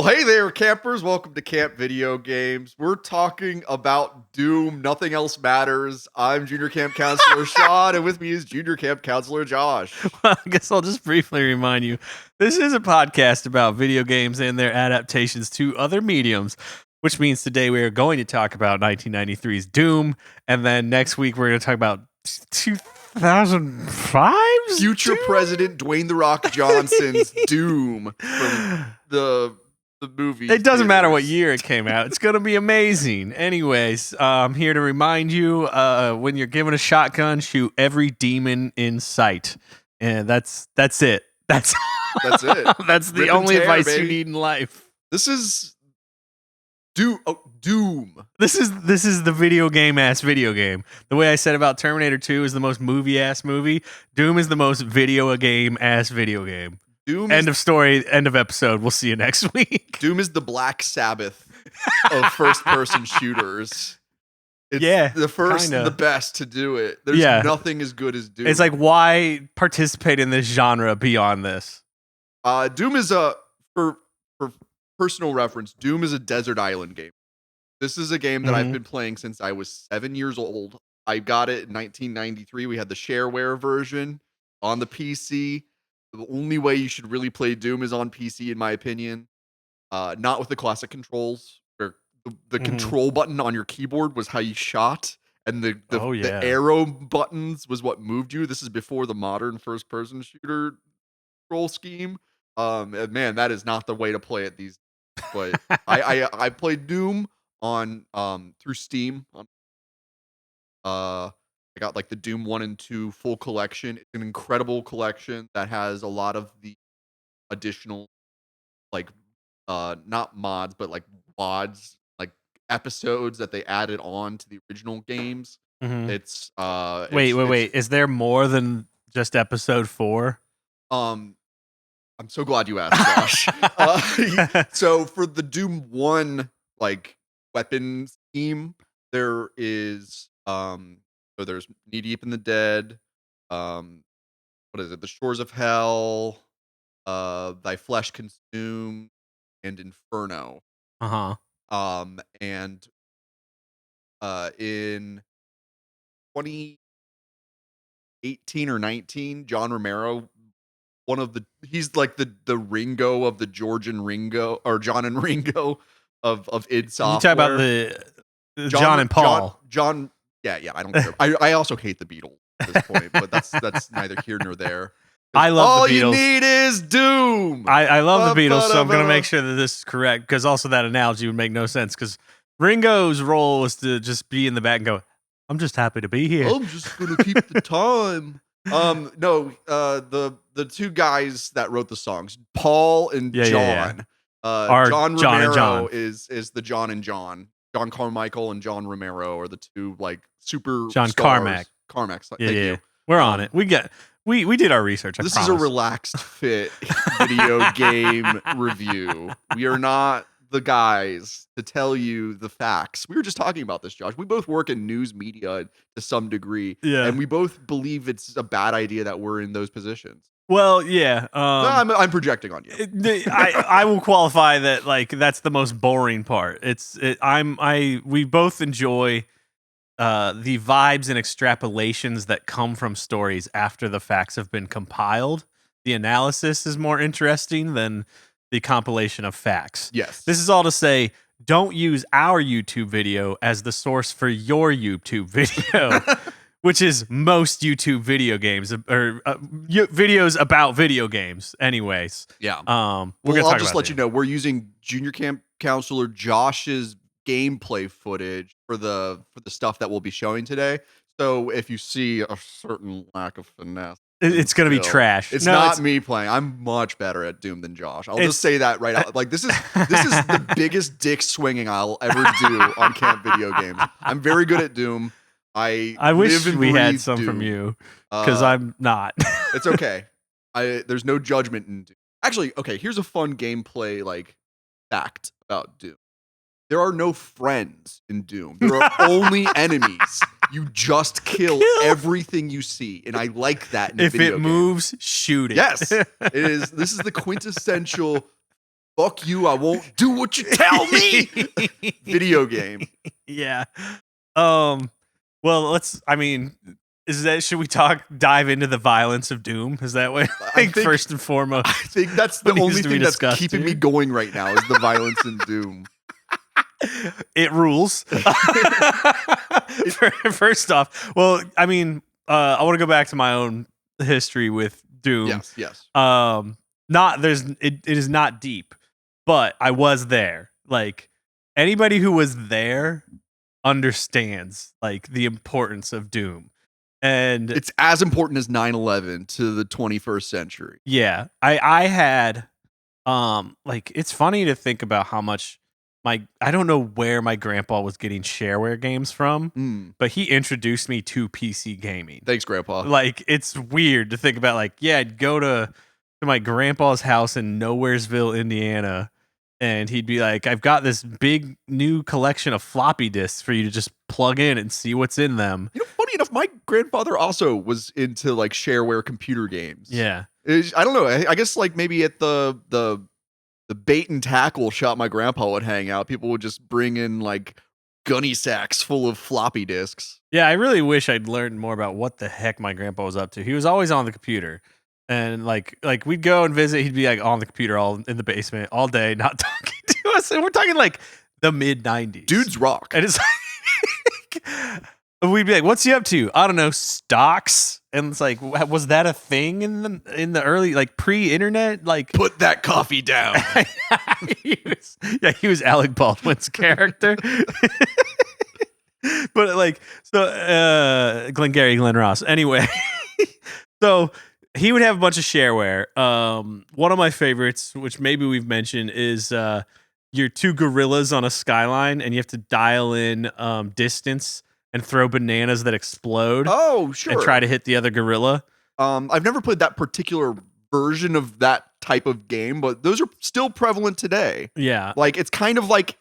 Well, hey there, campers. Welcome to Camp Video Games. We're talking about Doom. Nothing else matters. I'm Junior Camp Counselor Sean, and with me is Junior Camp Counselor Josh. Well, I guess I'll just briefly remind you, this is a podcast about video games and their adaptations to other mediums, which means today we are going to talk about 1993's Doom, and then next week we're going to talk about 2005's Future Doom? President Dwayne "The Rock" Johnson's Doom from the movie. It doesn't matter what year it came out. It's going to be amazing. Anyways, I'm here to remind you, when you're given a shotgun, shoot every demon in sight. And that's it. That's it. That's the Rip and only tear, advice baby. you need in life. This is Doom. Doom. This is the video game ass video game. The way I said about Terminator 2 is the most movie ass movie. Doom is the most video game ass video game. Doom. End of story. End of episode. We'll see you next week. Doom is the Black Sabbath of first-person shooters. It's the first kinda. and the best to do it. There's nothing as good as Doom. It's like, why participate in this genre beyond this? Doom is for personal reference, Doom is a desert island game. This is a game that I've been playing since I was 7 years old. I got it in 1993. We had the shareware version on the PC. The only way you should really play Doom is on PC, in my opinion. Not with the classic controls, where the control button on your keyboard was how you shot, and the arrow buttons was what moved you. This is before the modern first-person shooter control scheme. And man, that is not the way to play it these days. But I played Doom on through Steam. I got like the Doom 1 and 2 full collection. It's an incredible collection that has a lot of the additional, like, not mods, but like WODs, like episodes that they added on to the original games. It's wait. Is there more than just episode 4? I'm so glad you asked, Josh. So for the Doom 1, like, weapon scheme, there is so there's Knee Deep in the Dead, what is it? The Shores of Hell, Thy Flesh Consumed, and Inferno. And in 2018 or 19, John Romero, he's like the Ringo of the Georgian Ringo, or John and Ringo of id Software. You talk about the John and Paul. John. Yeah, I don't care. I also hate the Beatles at this point, but that's neither here nor there. I love the Beatles. All you need is Doom. I love the Beatles, so I'm going to make sure that this is correct, because also that analogy would make no sense, because Ringo's role was to just be in the back and go, I'm just happy to be here. I'm just going to keep the time. No, the two guys that wrote the songs, Paul and John. John Romero is the John and John. John Carmichael and John Romero are the two, like, super John stars. Carmack. Thank you. We're on it. We did our research. This is a relaxed fit video game review. We are not the guys to tell you the facts. We were just talking about this, Josh. We both work in news media to some degree, and we both believe it's a bad idea that we're in those positions. Well, yeah. I'm projecting on you. I will qualify that, like, that's the most boring part. We both enjoy the vibes and extrapolations that come from stories after the facts have been compiled. The analysis is more interesting than the compilation of facts. Yes. This is all to say, don't use our YouTube video as the source for your YouTube video. Which is most YouTube video games, or videos about video games. Anyways, I'll just let you know, we're using Junior Camp Counselor Josh's gameplay footage for the stuff that we'll be showing today. So if you see a certain lack of finesse, it's going to be trash. It's not me playing. I'm much better at Doom than Josh. I'll just say that right out. Like, this is the biggest dick swinging I'll ever do on Camp Video Games. I'm very good at Doom. I wish we had some Doom from you, because I'm not. It's okay. There's no judgment in Doom. Actually, okay, here's a fun gameplay, like, fact about Doom. There are no friends in Doom. There are only enemies. You just kill everything you see, and I like that in a video game. If it moves, shoot it. Yes, it is. This is the quintessential fuck you, I won't do what you tell me. Video game. Yeah. Well, should we dive into the violence of Doom? Is that what I think first and foremost? I think that's the only thing that's keeping me going right now is the violence in Doom. It rules. First off, well, I want to go back to my own history with Doom. Yes. It is not deep, but I was there. Like, anybody who was there understands like the importance of Doom. And it's as important as 9/11 to the 21st century. Yeah. I had it's funny to think about how much I don't know where my grandpa was getting shareware games from, but he introduced me to PC gaming. Thanks, Grandpa. Like, it's weird to think about, like, yeah, I'd go to my grandpa's house in Nowheresville, Indiana, and he'd be like, I've got this big new collection of floppy disks for you to just plug in and see what's in them. You know, funny enough, my grandfather also was into like shareware computer games. Yeah. I don't know. I guess like maybe at the bait and tackle shop my grandpa would hang out, people would just bring in like gunny sacks full of floppy disks. Yeah, I really wish I'd learned more about what the heck my grandpa was up to. He was always on the computer. And like we'd go and visit, he'd be like on the computer all in the basement all day, not talking to us. And we're talking like the mid-90s. Dudes rock. And it's like, we'd be like, what's he up to? I don't know, stocks. And it's like, was that a thing in the early, like, pre-internet? Like, put that coffee down. he was Alec Baldwin's character. But like, so Glengarry Glen Ross. Anyway, so he would have a bunch of shareware. One of my favorites, which maybe we've mentioned, is your two gorillas on a skyline, and you have to dial in distance and throw bananas that explode. Oh, sure. And try to hit the other gorilla. I've never played that particular version of that type of game, but those are still prevalent today. Yeah. Like, it's kind of like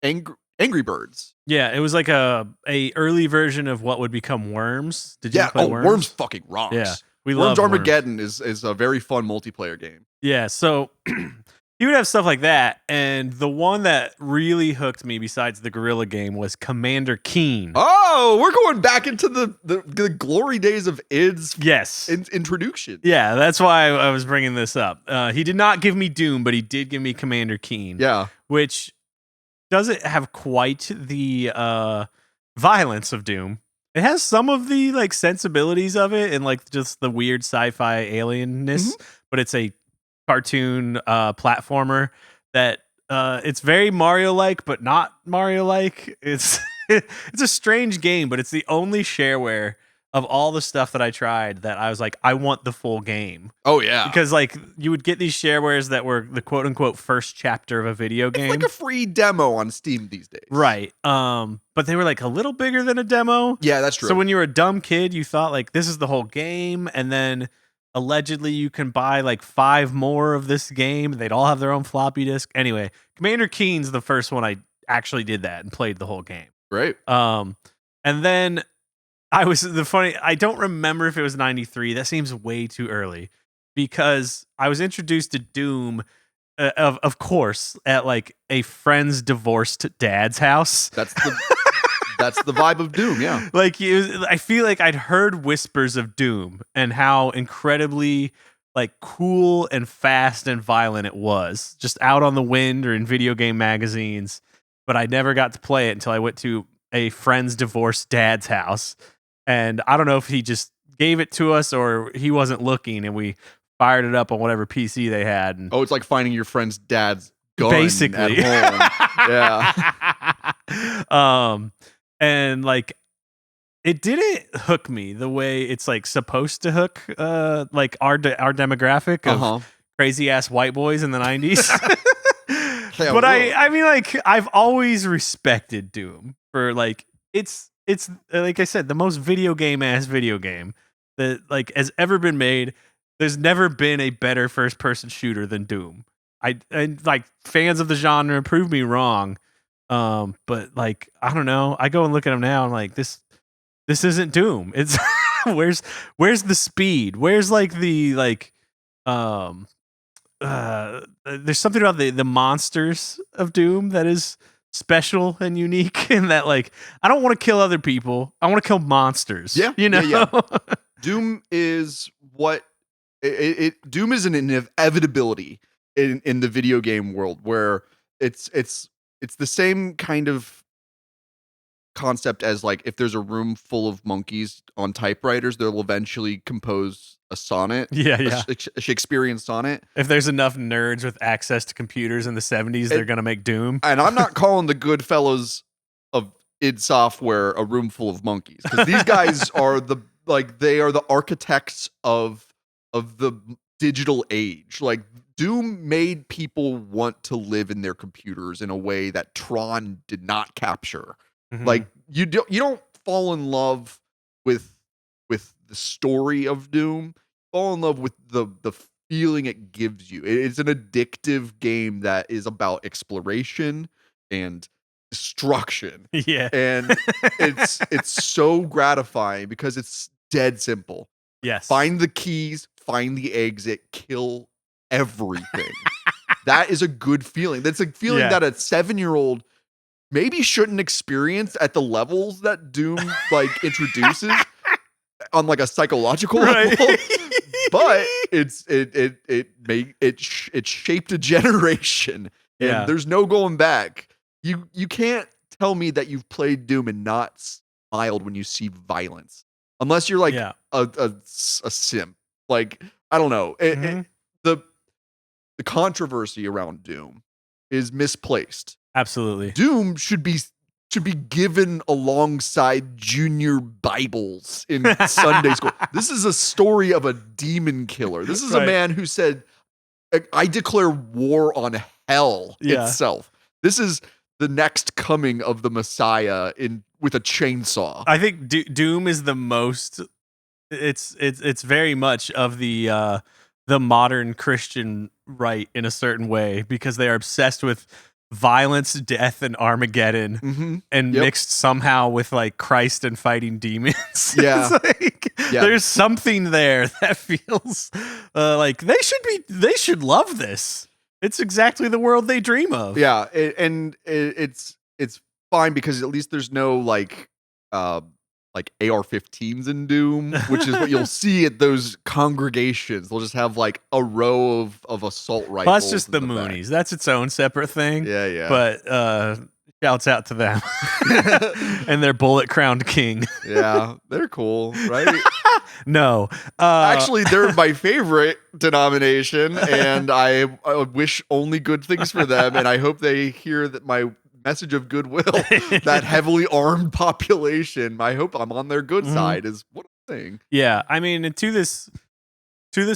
Angry Birds. Yeah, it was like a early version of what would become Worms. Did you play Worms? Worms fucking rocks. Yeah. Worms Armageddon is a very fun multiplayer game. Yeah, so he would have stuff like that, and the one that really hooked me besides the gorilla game was Commander Keen. Oh, we're going back into the glory days of id's introduction. Yeah, that's why I was bringing this up. He did not give me Doom, but he did give me Commander Keen. Yeah. Which doesn't have quite the violence of Doom. It has some of the like sensibilities of it and like just the weird sci-fi alienness, but it's a cartoon platformer that it's very Mario-like, but not Mario-like. It's it's a strange game, but it's the only shareware of all the stuff that I tried that I was like, I want the full game. Oh yeah, because like you would get these sharewares that were the quote unquote first chapter of a video game. It's like a free demo on Steam these days, right? But they were like a little bigger than a demo. Yeah, that's true. So when you were a dumb kid, you thought like this is the whole game, and then allegedly you can buy like 5 more of this game. They'd all have their own floppy disk. Anyway, Commander Keen's the first one I actually did that and played the whole game. Right. And then I don't remember if it was 93. That seems way too early because I was introduced to Doom, of course, at like a friend's divorced dad's house. That's the vibe of Doom, yeah. Like I feel like I'd heard whispers of Doom and how incredibly like cool and fast and violent it was, just out on the wind or in video game magazines. But I never got to play it until I went to a friend's divorced dad's house. And I don't know if he just gave it to us or he wasn't looking and we fired it up on whatever PC they had. And it's like finding your friend's dad's gun basically at home. Yeah. And like it didn't hook me the way it's like supposed to hook like our demographic of crazy ass white boys in the 90s. But I mean like I've always respected Doom for like it's like I said, the most video game that like has ever been made. There's never been a better first person shooter than Doom. I like fans of the genre prove me wrong. But like I don't know. I go and look at them now. I'm like this isn't Doom. It's where's the speed? Where's like the there's something about the monsters of Doom that is special and unique in that, like, I don't want to kill other people. I want to kill monsters. Yeah, you know. yeah. Doom is what Doom is an inevitability in the video game world, where it's the same kind of concept as, like, if there's a room full of monkeys on typewriters, they'll eventually compose a sonnet, Yeah. a Shakespearean sonnet. If there's enough nerds with access to computers in the 70s, they're gonna make Doom. And I'm not calling the good fellows of id Software a room full of monkeys, because these guys are they are the architects of the digital age. Like, Doom made people want to live in their computers in a way that Tron did not capture. Like, you don't fall in love with the story of Doom. Fall in love with the feeling it gives you. It's an addictive game that is about exploration and destruction. Yeah. And it's so gratifying because it's dead simple. Yes. Find the keys, find the exit, kill everything. That is a good feeling. That's a feeling that a 7-year-old maybe shouldn't experience at the levels that Doom like introduces on like a psychological level. But it shaped a generation, and there's no going back. You can't tell me that you've played Doom and not smiled when you see violence, unless you're like a simp. Like, I don't know. The controversy around Doom is misplaced. Absolutely. Doom should be given alongside junior Bibles in Sunday school. This is a story of a demon killer. This is a man who said, I declare war on hell itself. This is the next coming of the Messiah with a chainsaw. I think Doom is the most. It's very much of the modern Christian right in a certain way, because they are obsessed with violence, death, and Armageddon, and mixed somehow with like Christ and fighting demons. Yeah. There's something there that feels like they should love this. It's exactly the world they dream of. Yeah, it's fine because at least there's no like AR-15s in Doom, which is what you'll see at those congregations. They'll just have like a row of assault rifles. Well, that's just the Moonies. Back. That's its own separate thing. Yeah. But shouts out to them and their bullet-crowned king. Yeah, they're cool, right? No. Actually, they're my favorite denomination, and I wish only good things for them, and I hope they hear that my message of goodwill. That heavily armed population, I hope I'm on their good side, is what I'm saying. Yeah, I mean, to this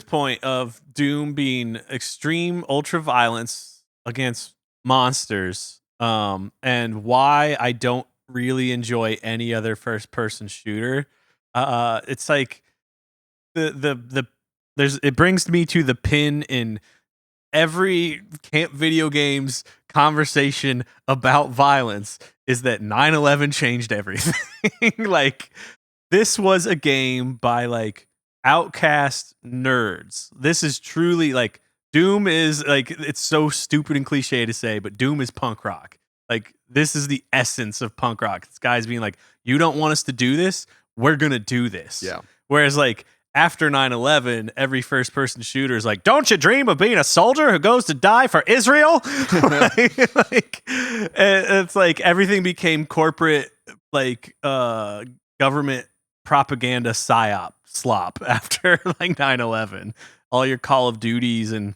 point of Doom being extreme ultra violence against monsters, and why I don't really enjoy any other first person shooter. It's like it brings me to the pin in every camp video games conversation about violence is that 9/11 changed everything. Like, this was a game by like outcast nerds. This is truly like Doom is like, it's so stupid and cliche to say, but Doom is punk rock. Like, this is the essence of punk rock. This guy's being like, you don't want us to do this? We're going to do this. Yeah. Whereas like after 9/11, every first person shooter is like, don't you dream of being a soldier who goes to die for Israel? Like, it's like everything became corporate, like government propaganda psyop slop after like 9/11. All your Call of Duties, and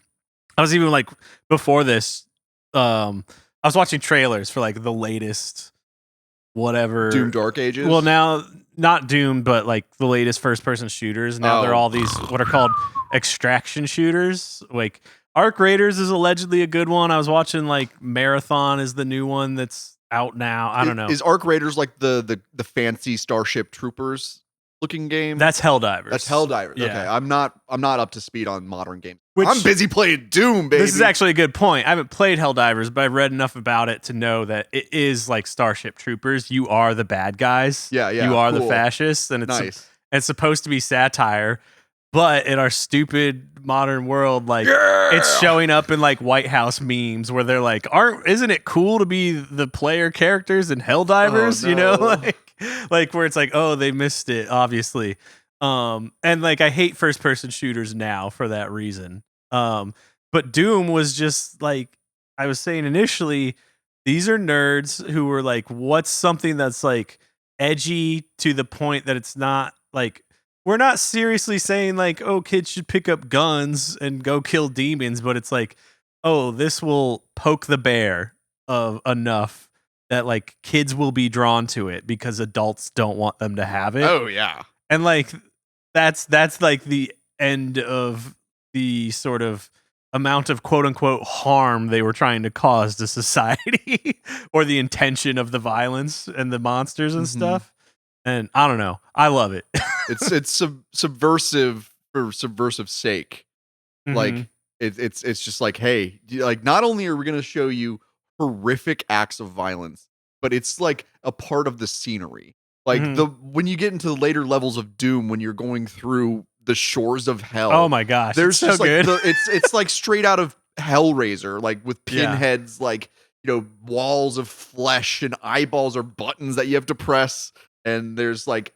I was even like, before this, I was watching trailers for like the latest whatever Doom Dark Ages. Well, now not Doom, but like the latest first-person shooters. Now they're all these what are called extraction shooters. Like Arc Raiders is allegedly a good one. I was watching like Marathon is the new one that's out now. I don't know. Is Arc Raiders like the fancy Starship Troopers looking game? That's Helldivers. That's Helldivers. Yeah. Okay, I'm not up to speed on modern games. I'm busy playing Doom, baby. This is actually a good point. I haven't played Helldivers, but I've read enough about it to know that it is like Starship Troopers. You are the bad guys. Yeah. You are cool. the fascists, and it's nice. It's supposed to be satire, But in our stupid modern world, like it's showing up in like White House memes where they're like, isn't it cool to be the player characters in Helldivers? Oh, You know, no. like where it's like, oh, they missed it, obviously. And like I hate first person shooters now for that reason. But Doom was just like I was saying initially, these are nerds who were like, what's something that's like edgy to the point that it's not like we're not seriously saying like, oh, kids should pick up guns and go kill demons, but it's like, oh, this will poke the bear of enough that like kids will be drawn to it because adults don't want them to have it. Oh yeah. And like that's like the end of the sort of amount of quote unquote harm they were trying to cause to society or the intention of the violence and the monsters and stuff. And I don't know. I love it. It's subversive for subversive sake. Like it's just like, hey, like not only are we going to show you horrific acts of violence, but it's like a part of the scenery. Like when you get into the later levels of Doom, when you're going through the shores of hell. Oh my gosh. There's just so like good. it's like straight out of Hellraiser, like with pinheads, like, you know, walls of flesh and eyeballs or buttons that you have to press. And there's like,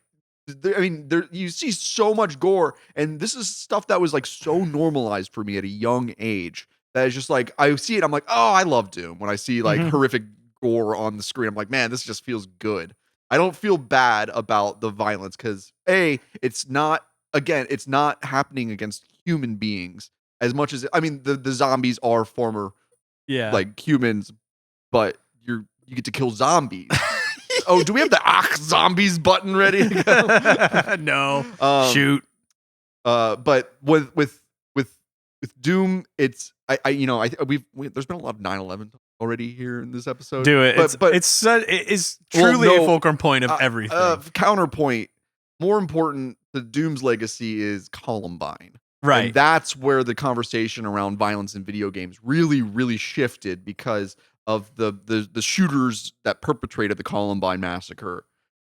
I mean, there you see so much gore, and this is stuff that was like so normalized for me at a young age that is just like I see it, I'm like, oh, I love Doom. When I see like horrific gore on the screen, I'm like, man, this just feels good. I don't feel bad about the violence because it's not happening against human beings as much as I mean the zombies are former like humans, but you get to kill zombies. Oh, do we have the zombies button ready to go? No. Shoot. But with Doom, it's there's been a lot of 9/11 already here in this episode. Do it. But it's truly a fulcrum point of everything. Counterpoint, more important to Doom's legacy is Columbine. Right. And that's where the conversation around violence in video games really, really shifted because of the shooters that perpetrated the Columbine massacre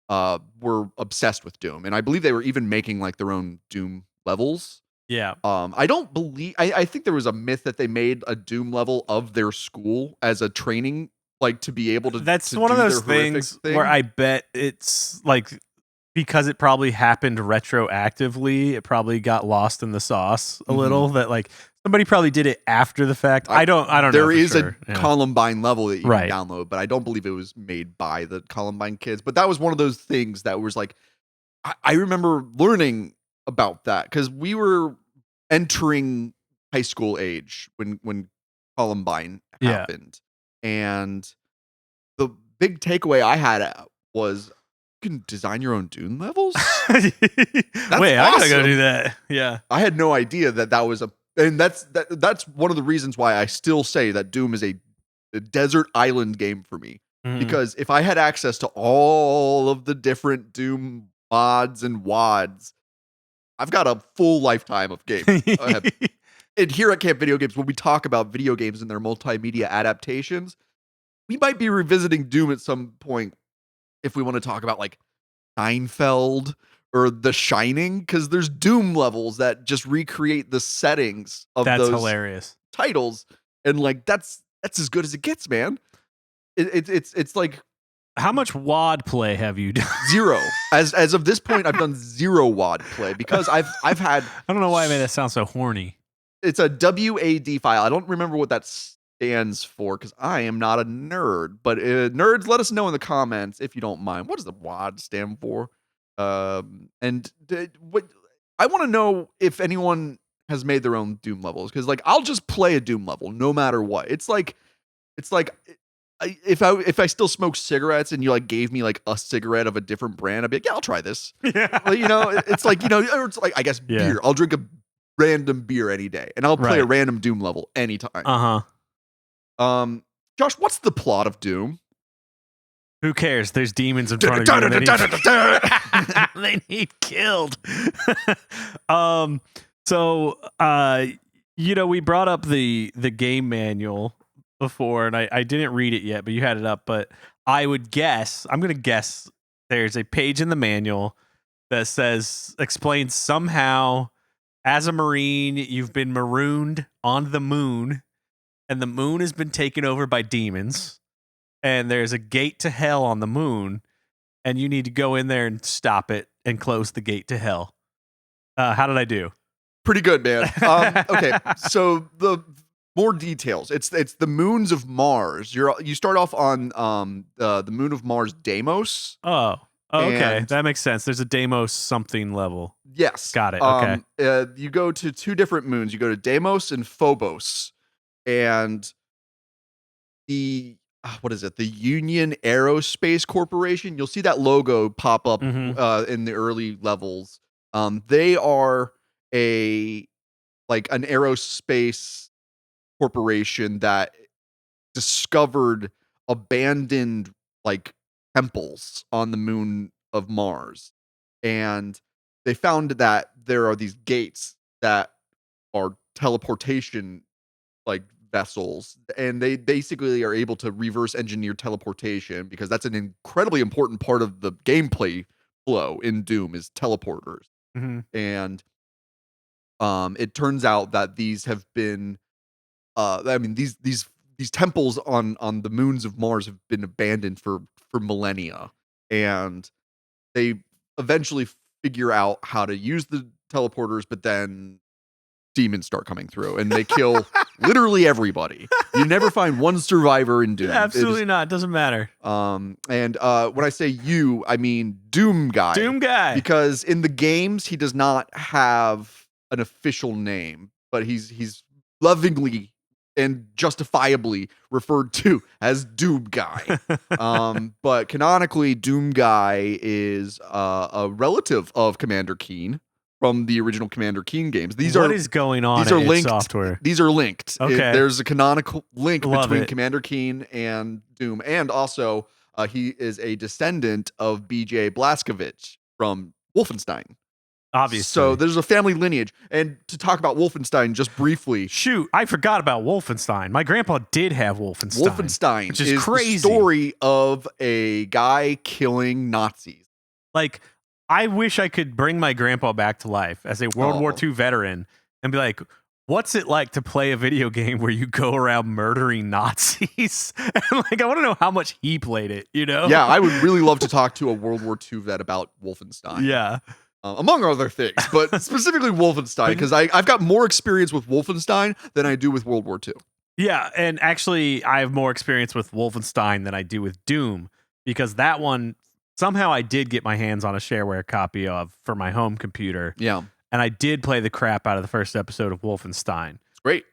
were obsessed with Doom. And I believe they were even making like their own Doom levels. Yeah. I think there was a myth that they made a Doom level of their school as a training, like to be able to. That's one of those things where I bet it's like because it probably happened retroactively, it probably got lost in the sauce a little. That like somebody probably did it after the fact. I don't know. There is a Columbine level that you Right. can download, but I don't believe it was made by the Columbine kids. But that was one of those things that was like, I remember learning about that because we were entering high school age when Columbine happened. And the big takeaway I had was you can design your own Doom levels. Wait, I gotta go awesome. do that. Yeah. I had no idea that was and that's one of the reasons why I still say that Doom is a desert island game for me. Because if I had access to all of the different Doom mods and WADs, I've got a full lifetime of games. And here at Camp Video Games, when we talk about video games and their multimedia adaptations, we might be revisiting Doom at some point if we want to talk about like Seinfeld or The Shining, because there's Doom levels that just recreate the settings of those hilarious titles, and like that's as good as it gets, man. It's like, how much WAD play have you done? Zero. As of this point, I've done zero WAD play because I've had. I don't know why I made that sound so horny. It's a WAD file. I don't remember what that stands for because I am not a nerd. But nerds, let us know in the comments if you don't mind. What does the WAD stand for? And what I want to know if anyone has made their own Doom levels, because like I'll just play a Doom level no matter what. It's like if I still smoke cigarettes and you like gave me like a cigarette of a different brand, I'd be like, yeah, I'll try this. Yeah. Like, you know, it's like, you know, it's like, I guess beer. I'll drink a random beer any day, and I'll play a random Doom level anytime. Josh, what's the plot of Doom? Who cares? There's demons in front of you. They need killed. So you know, we brought up the game manual before, and I didn't read it yet, but you had it up. But I'm gonna guess there's a page in the manual that explains somehow as a Marine, you've been marooned on the moon, and the moon has been taken over by demons, and there's a gate to hell on the moon, and you need to go in there and stop it and close the gate to hell. How did I do? Pretty good, man. Okay, so the more details. It's the moons of Mars. You start off on the moon of Mars, Deimos. Oh, okay, And- that makes sense. There's a Deimos something level. Yes, Got it, okay. You go to two different moons. You go to Deimos and Phobos, and the what is it? The Union Aerospace Corporation. You'll see that logo pop up Mhm. in the early levels. They are an aerospace corporation that discovered abandoned like temples on the moon of Mars. And they found that there are these gates that are teleportation like vessels, and they basically are able to reverse engineer teleportation because that's an incredibly important part of the gameplay flow in Doom is teleporters. Mhm. And it turns out that these have been these temples on the moons of Mars have been abandoned for millennia, and they eventually figure out how to use the teleporters, but then demons start coming through and they kill literally everybody. You never find one survivor in Doom. Absolutely not. Doesn't matter. And when I say you, I mean Doom guy. Doom guy. Because in the games he does not have an official name, but he's lovingly and justifiably referred to as Doom guy. But canonically, Doom guy is a relative of Commander Keen from the original Commander Keen games. What is going on? These are in linked. Software. These are linked. Okay. There's a canonical link Love between it. Commander Keen and Doom, and also he is a descendant of B.J. Blazkowicz from Wolfenstein. Obviously. So there's a family lineage. And to talk about Wolfenstein just briefly. Shoot, I forgot about Wolfenstein. My grandpa did have Wolfenstein. Wolfenstein which is crazy. The story of a guy killing Nazis. Like, I wish I could bring my grandpa back to life as a World War II veteran and be like, what's it like to play a video game where you go around murdering Nazis? And like, I want to know how much he played it, you know? Yeah, I would really love to talk to a World War II vet about Wolfenstein. Yeah. Among other things, but specifically Wolfenstein, because I've got more experience with Wolfenstein than I do with World War II. Yeah, and actually, I have more experience with Wolfenstein than I do with Doom, because that one, somehow I did get my hands on a shareware copy of for my home computer. Yeah. And I did play the crap out of the first episode of Wolfenstein. It's great.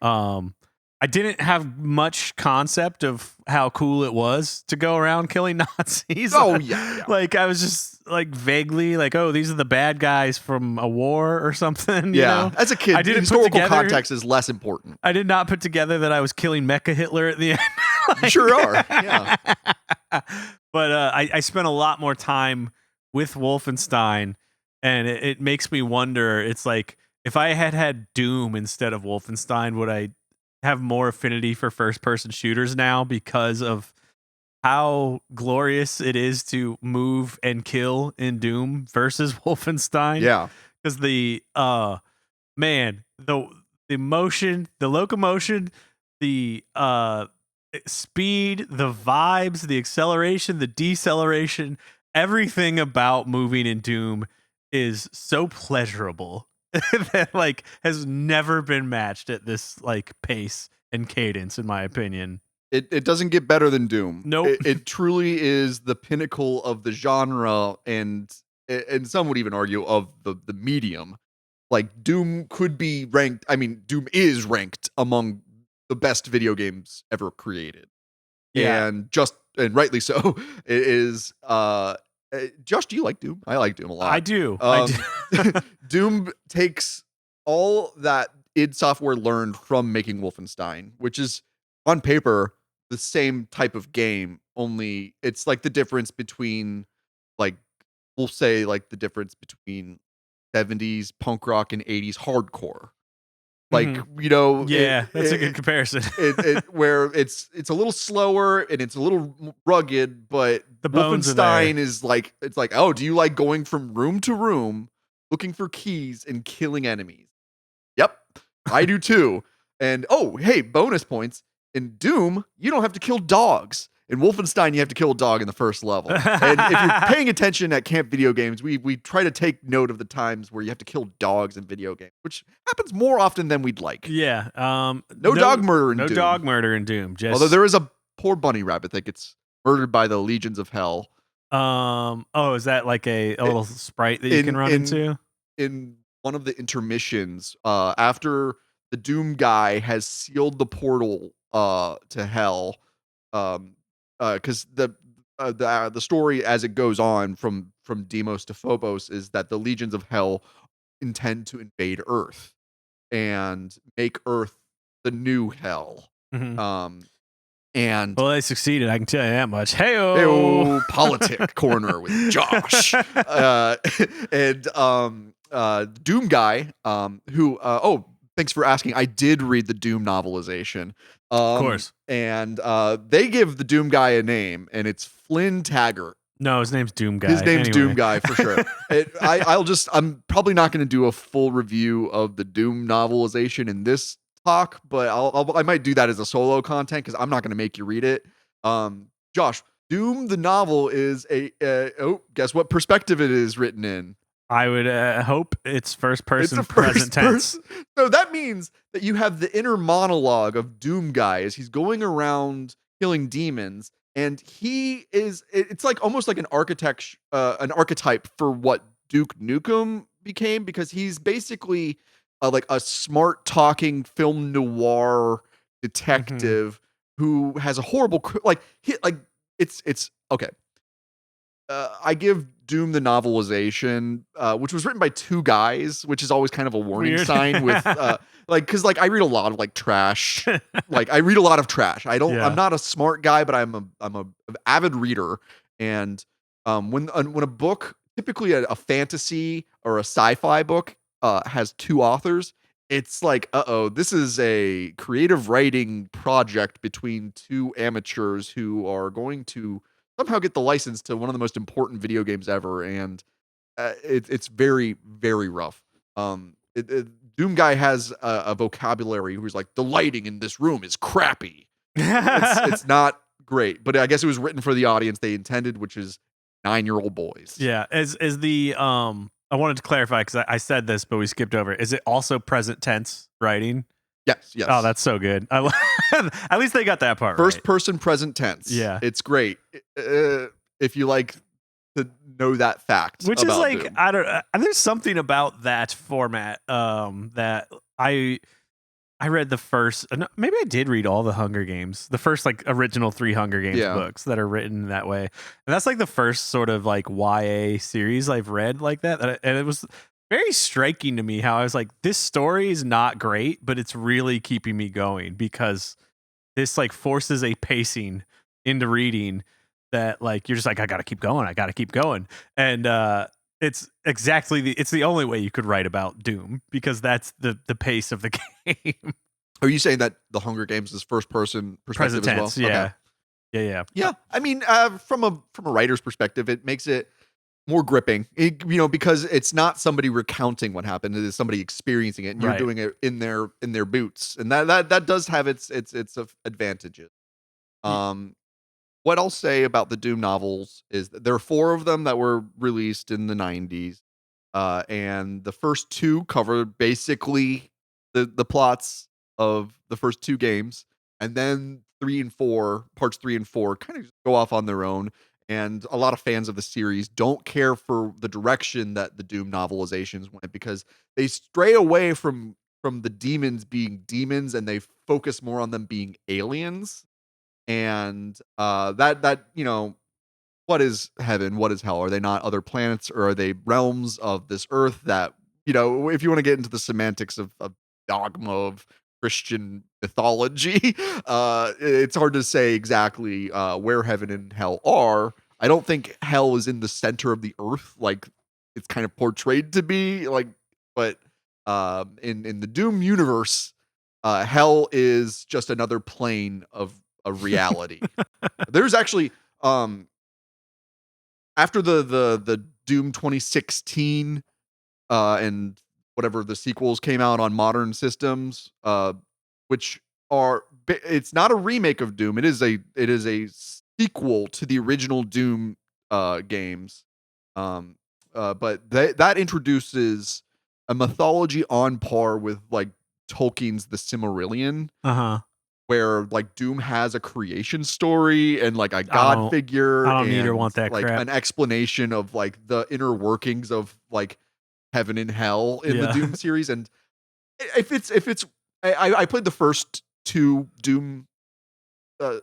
I didn't have much concept of how cool it was to go around killing Nazis. Oh, yeah. Like, I was just like vaguely like, oh, these are the bad guys from a war or something. Yeah. You know? As a kid, historical context is less important. I did not put together that I was killing Mecha Hitler at the end. You sure are. Yeah. But I spent a lot more time with Wolfenstein, and it makes me wonder. It's like, if I had Doom instead of Wolfenstein, would I have more affinity for first-person shooters now because of how glorious it is to move and kill in Doom versus Wolfenstein? Yeah. Because the motion, the locomotion, the speed, the vibes, the acceleration, the deceleration, everything about moving in Doom is so pleasurable that like has never been matched at this like pace and cadence, in my opinion. It doesn't get better than Doom. Nope. It truly is the pinnacle of the genre, and some would even argue of the medium. Like, Doom could be ranked. I mean, Doom is ranked among the best video games ever created. Yeah. And rightly so. It is. Josh, do you like Doom? I like Doom a lot. I do. Doom takes all that id Software learned from making Wolfenstein, which is on paper the same type of game, only it's like the difference between, like, we'll say like the difference between 70s punk rock and 80s hardcore. Like, you know, yeah, that's a good comparison. Where it's a little slower and it's a little rugged, but the Wolfenstein is like, it's like, oh, do you like going from room to room looking for keys and killing enemies? Yep, I do too. And oh, hey, bonus points. In Doom, you don't have to kill dogs. In Wolfenstein, you have to kill a dog in the first level. And if you're paying attention at camp video games, we try to take note of the times where you have to kill dogs in video games, which happens more often than we'd like. Yeah. No dog murder in no Doom. dog murder in Doom. Just Although there is a poor bunny rabbit that gets murdered by the legions of hell. Oh, is that like a little sprite that you can run into? In one of the intermissions, after the Doom guy has sealed the portal to hell, because the story as it goes on from Deimos to Phobos is that the legions of hell intend to invade Earth and make Earth the new hell. Mhm. And Well, they succeeded. I can tell you that much. Hey-o, politic corner with Josh. And Doom guy, who thanks for asking. I did read the Doom novelization. Of course. And they give the Doom guy a name, and it's Flynn Taggart. No, his name's Doom Guy. His name's anyway. Doom Guy for sure. I'm probably not going to do a full review of the Doom novelization in this talk, but I might do that as a solo content because I'm not going to make you read it. Josh, Doom the novel is guess what perspective it is written in? I would hope it's first person present tense. So that means that you have the inner monologue of Doom Guy as he's going around killing demons, and it's like almost like an archetype for what Duke Nukem became, because he's basically like a smart talking film noir detective who has a horrible it's okay. I give Doom the novelization, which was written by two guys, which is always kind of a warning sign with because I read a lot of like trash. I read a lot of trash. I'm not a smart guy, but I'm an avid reader. And when a book, typically a fantasy or a sci-fi book, has two authors, it's like, this is a creative writing project between two amateurs who are going to somehow get the license to one of the most important video games ever, and it's very, very rough. Doom Guy has a vocabulary who's like, the lighting in this room is crappy. It's not great, but I guess it was written for the audience they intended, which is 9-year-old boys. Yeah, as the I wanted to clarify because I said this, but we skipped over. Is it also present tense writing? Yes. Oh, that's so good. At least they got that part First right. person present tense. Yeah. It's great. If you like to know that fact. Which is like, Doom. I don't there's something about that format that I read the first, maybe I did read all the Hunger Games, the first like original 3 Hunger Games books that are written that way. And that's like the first sort of like YA series I've read like that. And it was very striking to me how I was like, this story is not great, but it's really keeping me going because this like forces a pacing into reading that like, you're just like, I got to keep going. And, it's exactly it's the only way you could write about Doom because that's the pace of the game. Are you saying that the Hunger Games is first person perspective Present tense, as well? yeah. Okay. Yeah. I mean, from a writer's perspective, it makes it more gripping. Because it's not somebody recounting what happened; it is somebody experiencing it, and you're doing it in their boots, and that does have its advantages. What I'll say about the Doom novels is that there are 4 of them that were released in the 90s. And the first 2 cover basically the plots of the first 2 games. And then parts 3 and 4 kind of just go off on their own. And a lot of fans of the series don't care for the direction that the Doom novelizations went because they stray away from the demons being demons and they focus more on them being aliens. And that what is heaven, what is hell? Are they not other planets, or are they realms of this earth that, if you want to get into the semantics of dogma of Christian mythology, it's hard to say exactly where heaven and hell are. I don't think hell is in the center of the earth like it's kind of portrayed to be, but in the Doom universe, hell is just another plane of reality. There's actually after the Doom 2016 and whatever the sequels came out on modern systems, which are it's not a remake of Doom. It is a sequel to the original Doom games. Um, but that introduces a mythology on par with like Tolkien's The Silmarillion, where like Doom has a creation story and like a god figure I don't need or and want that like crap. an explanation of like the inner workings of like heaven and hell in the Doom series. And if it's I played the first two Doom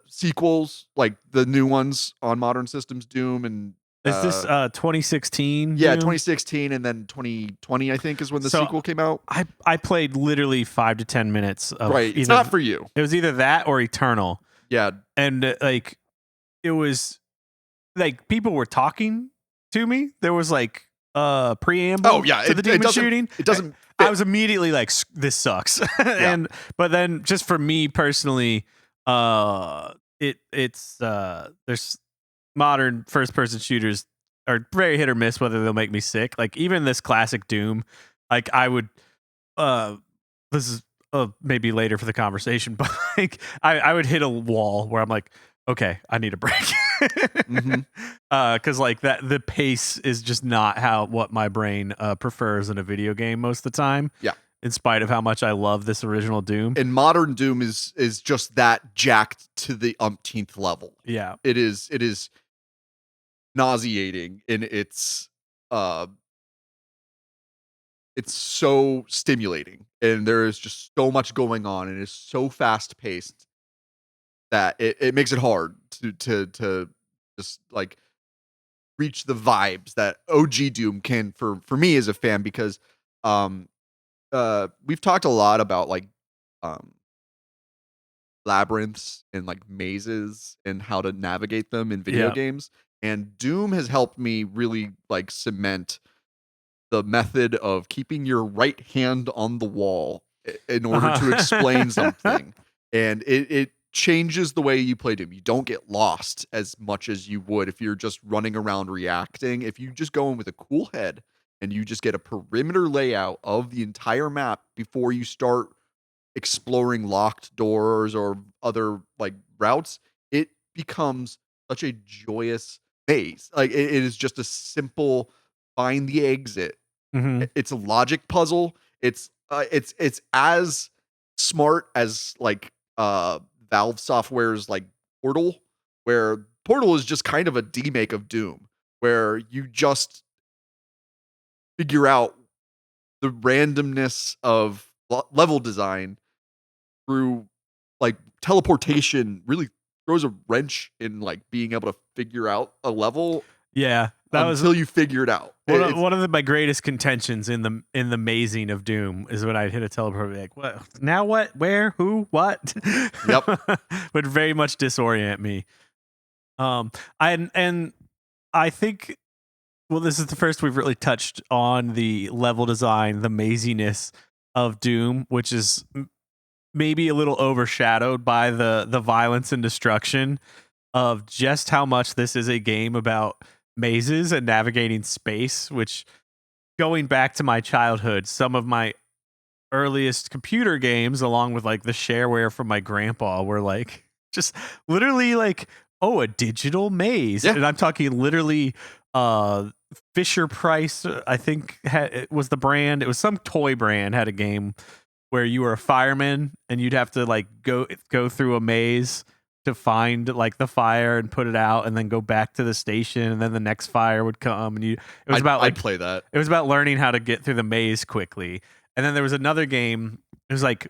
sequels, like the new ones on modern systems, Doom and is this 2016? Yeah, Doom? 2016 and then 2020 I think is when the So, sequel came out. I played literally 5 to 10 minutes of Right, it's not for you. It was either that or Eternal. Yeah. And like it was like people were talking to me. There was like preamble to the demon shooting. It doesn't I was immediately like, this sucks. But then just for me personally, it's there's modern first person shooters are very hit or miss whether they'll make me sick. Like even this classic Doom, like I would this is maybe later for the conversation, but like I would hit a wall where I'm like, okay, I need a break. Because like that the pace is just not what my brain prefers in a video game most of the time. Yeah. In spite of how much I love this original Doom. And modern Doom is just that jacked to the umpteenth level. Yeah. It is nauseating in its so stimulating and there is just so much going on and it's so fast paced that it makes it hard to just like reach the vibes that OG Doom can for me as a fan, because we've talked a lot about like labyrinths and like mazes and how to navigate them in video games, and Doom has helped me really like cement the method of keeping your right hand on the wall in order to explain something, and it changes the way you play Doom. You don't get lost as much as you would if you're just running around reacting. If you just go in with a cool head and you just get a perimeter layout of the entire map before you start exploring locked doors or other like routes, it becomes such a joyous maze. Like it is just a simple find the exit. It's a logic puzzle. It's as smart as like Valve Software's like Portal, where Portal is just kind of a demake of Doom, where you just figure out the randomness of level design through like teleportation. Really throws a wrench in like being able to figure out a level. Yeah, until you figure it out. One of my greatest contentions in the mazing of Doom is when I'd hit a teleport, be like, what? Now what? Where? Who? What? Yep. Would very much disorient me. I think, well, this is the first we've really touched on the level design, the maziness of Doom, which is maybe a little overshadowed by the violence and destruction of just how much this is a game about mazes and navigating space, which, going back to my childhood, some of my earliest computer games, along with like the shareware from my grandpa, were like just literally like, oh, a digital maze. And I'm talking literally Fisher Price, I think it was the brand. It was some toy brand, had a game where you were a fireman and you'd have to like go through a maze to find like the fire and put it out and then go back to the station, and then the next fire would come, and I'd play that. It was about learning how to get through the maze quickly. And then there was another game. It was like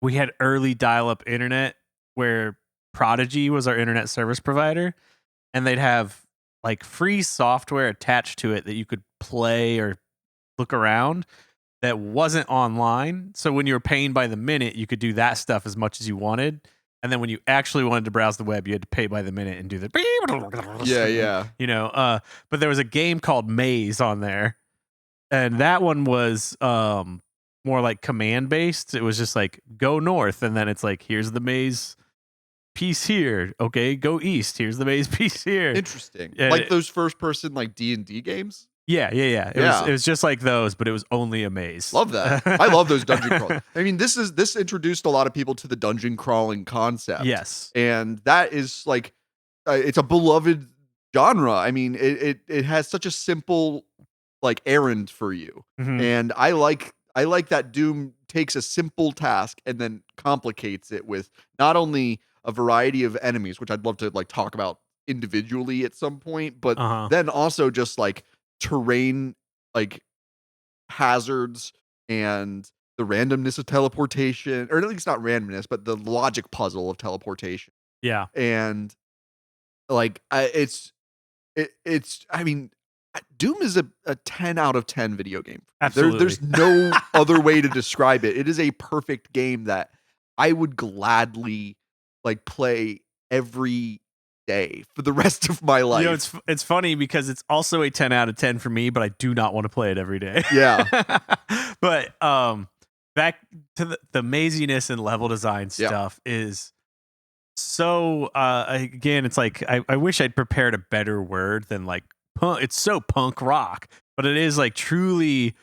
we had early dial-up internet where Prodigy was our internet service provider, and they'd have like free software attached to it that you could play or look around that wasn't online. So when you were paying by the minute, you could do that stuff as much as you wanted. And then when you actually wanted to browse the web, you had to pay by the minute and do the you know. But there was a game called Maze on there, and that one was more like command based. It was just like go north, and then it's like here's the maze piece here. Okay, go east. Here's the maze piece here. Interesting. Yeah, like those first person like D&D games. Yeah. It was just like those, but it was only a maze. Love that. I love those dungeon crawls. I mean, this introduced a lot of people to the dungeon crawling concept. Yes. And that is like it's a beloved genre. I mean, it has such a simple like errand for you. Mhm. And I like that Doom takes a simple task and then complicates it with not only a variety of enemies, which I'd love to like talk about individually at some point, but Uh-huh. then also just like terrain like hazards and the randomness of teleportation, or at least not randomness, but the logic puzzle of teleportation. Yeah. And like it's I mean, Doom is a 10 out of 10 video game. Absolutely. There's no other way to describe it. It is a perfect game that I would gladly like play every day for the rest of my life. You know, it's funny because it's also a 10 out of 10 for me, but I do not want to play it every day. Yeah. But back to the maziness and level design stuff is so again, it's like I wish I'd prepared a better word than like punk. It's so punk rock, but it is like truly.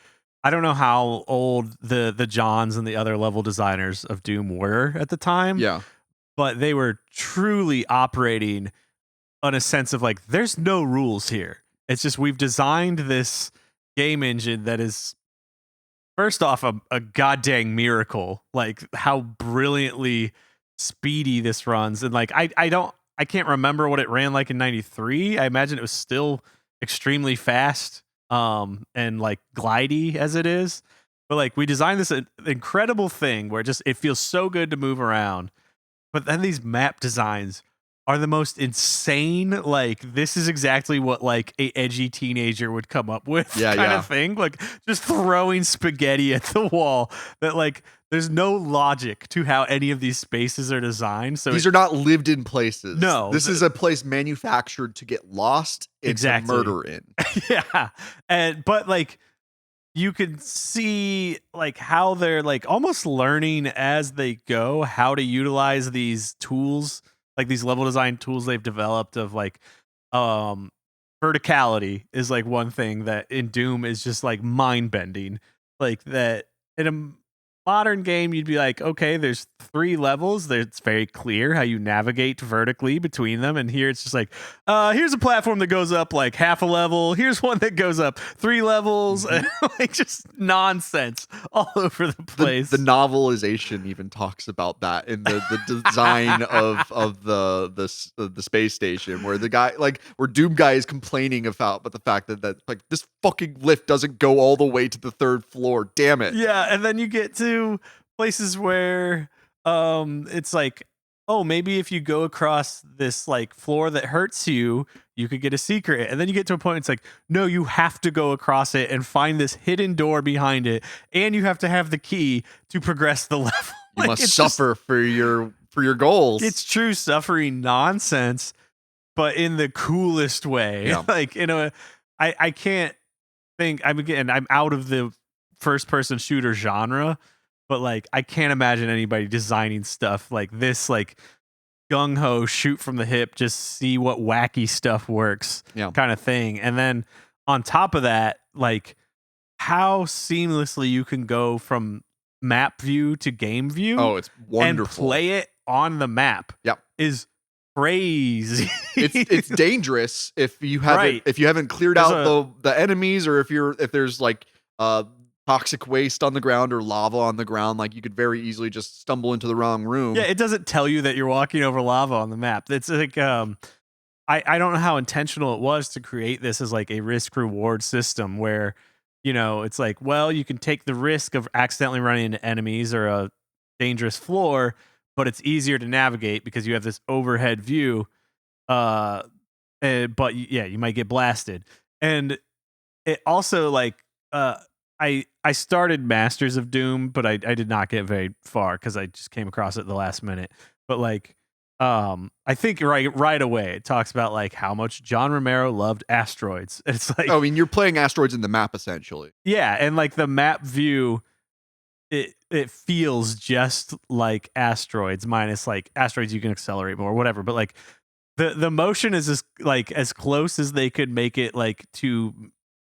I don't know how old the Johns and the other level designers of Doom were at the time. Yeah. But they were truly operating on a sense of like, there's no rules here. It's just we've designed this game engine that is, first off, a goddamn miracle. Like how brilliantly speedy this runs, and like I can't remember what it ran like in '93. I imagine it was still extremely fast, and like glidey as it is. But like we designed this incredible thing where just it feels so good to move around. But then these map designs are the most insane. Like this is exactly what like a edgy teenager would come up with, kind of thing. Like just throwing spaghetti at the wall. That like there's no logic to how any of these spaces are designed. So these are not lived in places. No, this is a place manufactured to get lost and to murder in. Yeah, but like. You can see like how they're like almost learning as they go how to utilize these tools, like these level design tools they've developed of like verticality is like one thing that in Doom is just like mind bending. Like that in a modern game you'd be like, okay, there's 3 levels. It's very clear how you navigate vertically between them. And here it's just like, here's a platform that goes up like half a level. Here's one that goes up 3 levels. And like just nonsense all over the place. The novelization even talks about that in the design of the space station, where the guy where Doom guy is complaining about the fact that like this fucking lift doesn't go all the way to the 3rd floor. Damn it. Yeah, and then you get to places where it's like, oh, maybe if you go across this like floor that hurts you, you could get a secret. And then you get to a point, it's like, no, you have to go across it and find this hidden door behind it, and you have to have the key to progress the level. You must suffer for your goals. It's true suffering nonsense, but in the coolest way. Yeah. Like, you know, I can't think. I'm out of the first person shooter genre, but like I can't imagine anybody designing stuff like this, like gung ho, shoot from the hip, just see what wacky stuff works, kind of thing. And then on top of that, like how seamlessly you can go from map view to game view. Oh, it's wonderful. And play it on the map. Yep. Is crazy. It's dangerous if you haven't cleared out the enemies, or if there's like toxic waste on the ground or lava on the ground. Like you could very easily just stumble into the wrong room. Yeah, it doesn't tell you that you're walking over lava on the map. It's like I don't know how intentional it was to create this as like a risk reward system where, you know, it's like, well, you can take the risk of accidentally running into enemies or a dangerous floor, but it's easier to navigate because you have this overhead view. But yeah, you might get blasted. And it also like I started Masters of Doom, but I did not get very far because I just came across it at the last minute. But like I think right away it talks about like how much John Romero loved asteroids. It's like, I mean, you're playing asteroids in the map essentially. Yeah, and like the map view, it feels just like asteroids, minus like asteroids you can accelerate more, whatever. But like the motion is as close as they could make it like to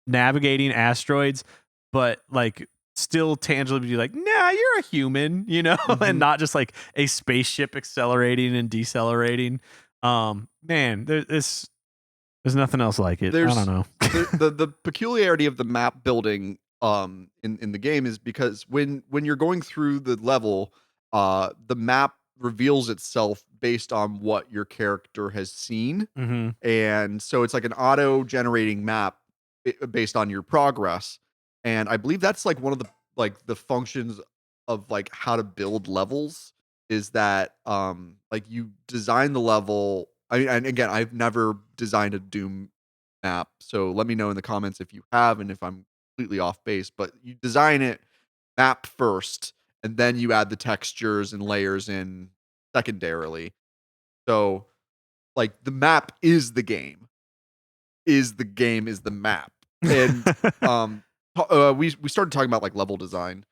navigating asteroids, but like still tangibly be like, nah, you're a human, you know, and not just like a spaceship accelerating and decelerating. Man, there's nothing else like it. I don't know. The peculiarity of the map building in the game is because when you're going through the level, the map reveals itself based on what your character has seen. And so it's like an auto generating map based on your progress. And I believe that's like one of the functions of like how to build levels is that like you design the level. I mean, and again, I've never designed a Doom map, so let me know in the comments if you have and if I'm completely off base. But you design it map first, and then you add the textures and layers in secondarily. So like the map is the game. Is the game is the map. And we started talking about like level design.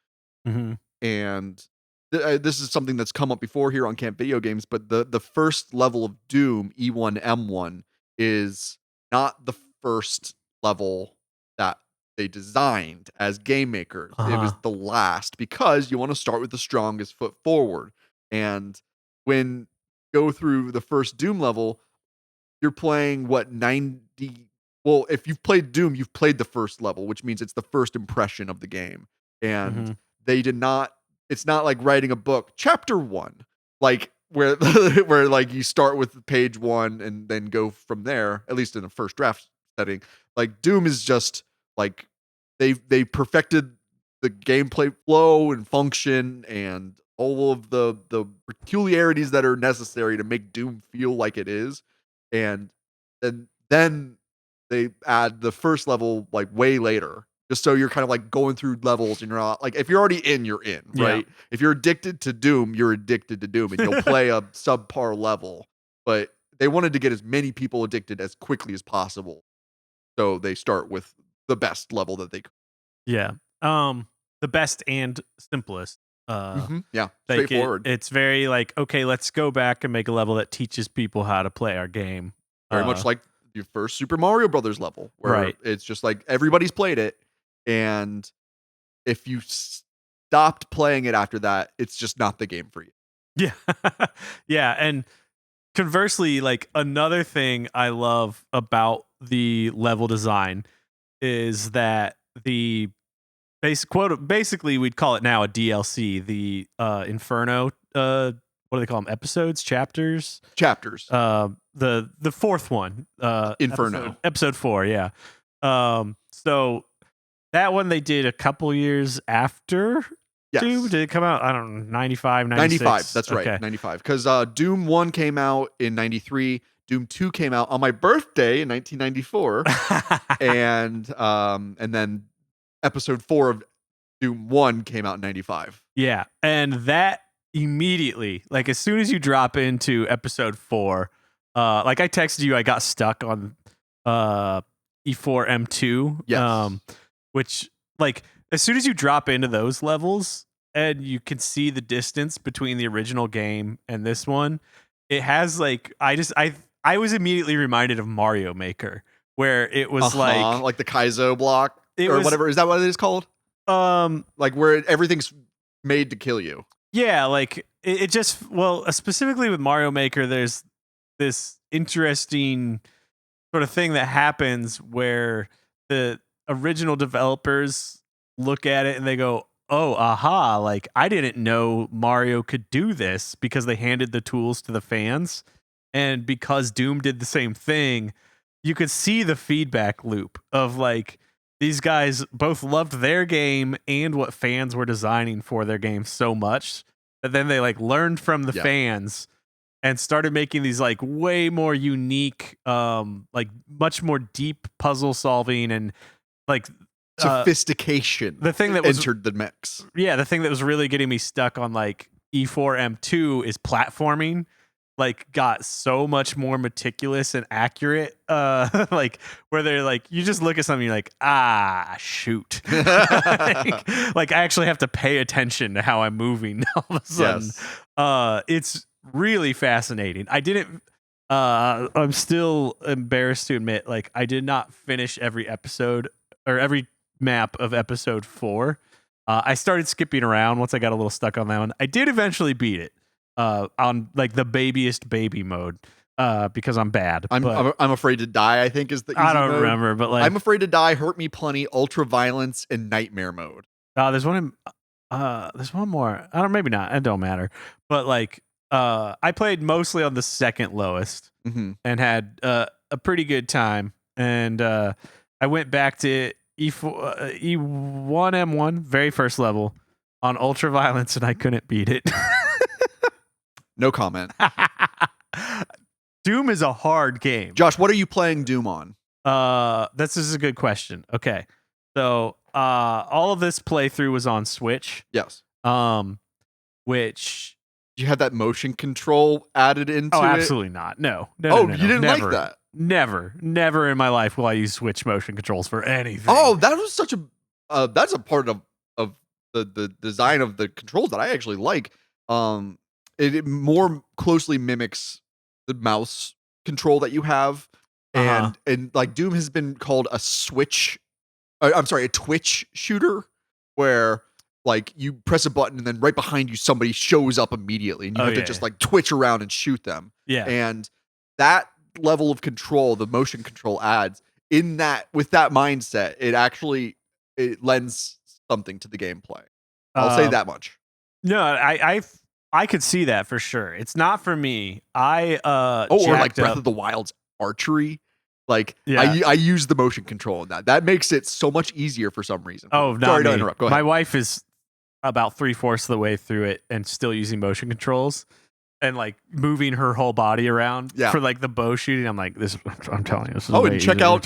And this is something that's come up before here on Camp Video Games, but the first level of Doom, E1M1, is not the first level that they designed as game makers. It was the last because you want to start with the strongest foot forward. And when you go through the first Doom level, you're playing what 90. Well, if you've played Doom, you've played the first level, which means it's the first impression of the game. And they did not, it's not like writing a book, chapter 1, like where where like you start with page 1 and then go from there, at least in a first draft setting. Like Doom is just like they perfected the gameplay flow and function and all of the peculiarities that are necessary to make Doom feel like it is. And then they add the first level like way later, just so you're kind of like going through levels and you're not like, if you're already in, you're in, right? If you're addicted to Doom, you're addicted to Doom and you'll play a subpar level. But they wanted to get as many people addicted as quickly as possible. So they start with the best level that they could. Yeah. The best and simplest. Yeah. Like Straightforward. it's very like, okay, let's go back and make a level that teaches people how to play our game. Very much like your first Super Mario Brothers level, where it's just like everybody's played it, and if you stopped playing it after that, it's just not the game for you. Yeah. Yeah, and conversely, like another thing I love about the level design is that the basically we'd call it now a DLC, the Inferno, what do they call them? Episodes, chapters. The fourth one, Inferno, episode 4, yeah. So that one they did a couple years after Doom. Did it come out? I don't know, 95, 96? 95, that's right. Okay. 95, because Doom 1 came out in 93. Doom 2 came out on my birthday in 1994. And then episode 4 of Doom 1 came out in 95. Yeah, and that immediately, like as soon as you drop into episode 4, like I texted you, I got stuck on E4M2. Yes. Which like as soon as you drop into those levels and you can see the distance between the original game and this one, it has like I was immediately reminded of Mario Maker, where it was like the Kaizo block whatever. Is that what it is called? Like where everything's made to kill you. Yeah, like it just, well, specifically with Mario Maker, there's this interesting sort of thing that happens where the original developers look at it and they go, oh, aha, like I didn't know Mario could do this, because they handed the tools to the fans. And because Doom did the same thing, you could see the feedback loop of like, these guys both loved their game and what fans were designing for their game so much that then they like learned from the fans and started making these like way more unique, like much more deep puzzle solving and like sophistication. The thing that entered the mix. Yeah, the thing that was really getting me stuck on like E4M2 is platforming. Like got so much more meticulous and accurate, like where they're like, you just look at something, you're like, shoot. like I actually have to pay attention to how I'm moving all of a sudden. Yes. It's really fascinating. I'm still embarrassed to admit, like I did not finish every episode or every map of episode 4. I started skipping around once I got a little stuck on that one. I did eventually beat it on like the babyest baby mode because I'm bad. I'm afraid to die, I think, is the easy I don't mode. remember, but like I'm afraid to die, hurt me plenty, ultra violence, and nightmare mode. there's one there's one more. I don't, maybe not. It don't matter. But like I played mostly on the second lowest and had a pretty good time. And I went back to E1M1, very first level, on ultra violence, and I couldn't beat it. No comment. Doom is a hard game. Josh, what are you playing Doom on? This is a good question. Okay. So all of this playthrough was on Switch. Yes. Which you had that motion control added into it? Absolutely not. No. You didn't never. like that? Never in my life will I use Switch motion controls for anything. Oh, that was such a that's a part of the design of the controls that I actually like. It more closely mimics the mouse control that you have, and like Doom has been called a a twitch shooter, where like you press a button and then right behind you somebody shows up immediately, and you have to just like twitch around and shoot them. Yeah, and that level of control, the motion control adds in that with that mindset, it lends something to the gameplay. I'll say that much. No, I could see that for sure. It's not for me. Or like Breath of the Wild's archery. Like I use the motion control in that. That makes it so much easier for some reason. Sorry to interrupt. Go ahead. My wife is about 3/4 of the way through it and still using motion controls and like moving her whole body around for like the bow shooting. I'm like, I'm telling you, this is and check out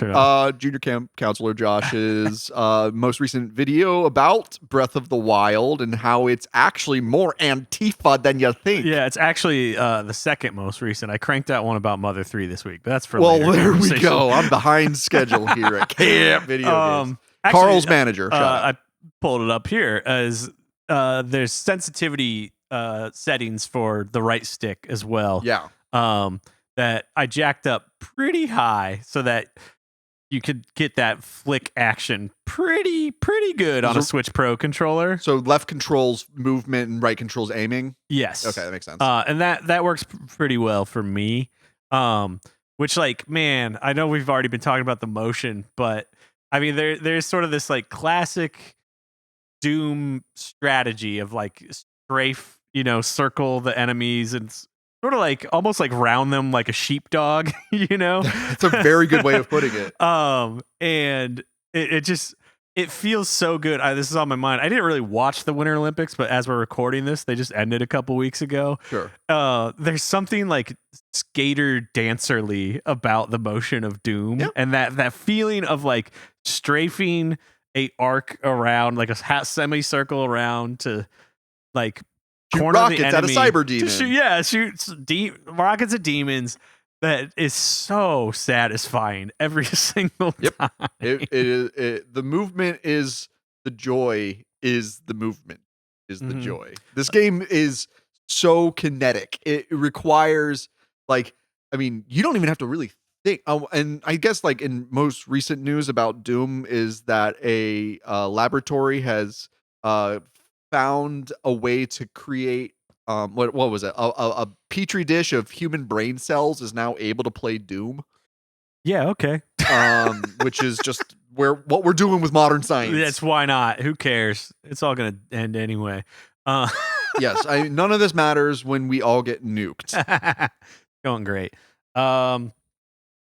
Junior Counselor Josh's most recent video about Breath of the Wild and how it's actually more Antifa than you think. Yeah, it's actually the second most recent. I cranked out one about Mother 3 this week, but that's for later. There we go. I'm behind schedule here at Camp Video Games. Actually, Carl's manager. I pulled it up here as there's sensitivity settings for the right stick as well. Yeah. That I jacked up pretty high so that you could get that flick action pretty good on a Switch Pro controller. So left controls movement and right controls aiming? Yes. Okay, that makes sense. And that works pretty well for me. Which like, man, I know we've already been talking about the motion, but I mean there's sort of this like classic Doom strategy of like strafe, circle the enemies and sort of like almost like round them like a sheepdog, It's a very good way of putting it. And it feels so good. This is on my mind. I didn't really watch the Winter Olympics, but as we're recording this, they just ended a couple weeks ago. Sure. There's something like skater dancerly about the motion of Doom and that feeling of like strafing a arc around, like a semicircle around to like corner rockets the enemy at a cyber demon. Shoot rockets at demons. That is so satisfying every single time. It is the movement is the joy. Is the movement is the joy. This game is so kinetic. It requires you don't even have to really think. And I guess like in most recent news about Doom is that a laboratory has found a way to create what was it? A petri dish of human brain cells is now able to play Doom. Yeah, okay. Which is just what we're doing with modern science. That's why not. Who cares? It's all gonna end anyway. Yes, none of this matters when we all get nuked. Going great.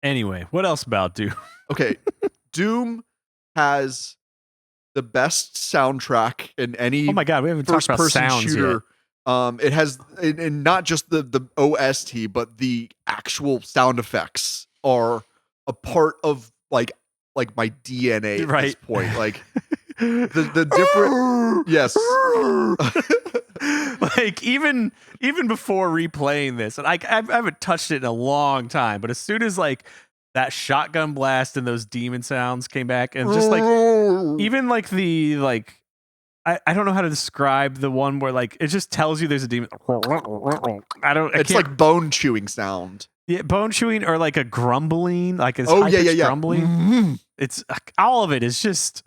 Anyway, what else about Doom? Okay, Doom has the best soundtrack in any. Oh my god, we haven't talked about sounds shooter. Yet. It has, and not just the OST, but the actual sound effects are a part of like my DNA at this point. Like the different, yes. Like even before replaying this, and I haven't touched it in a long time, but as soon as like that shotgun blast and those demon sounds came back, and just like even like the like. I don't know how to describe the one where like it just tells you there's a demon. It's like bone chewing sound. Yeah, bone chewing or like a grumbling, like his Oh high yeah, yeah, pitched yeah. grumbling. Mhm. It's all of it is just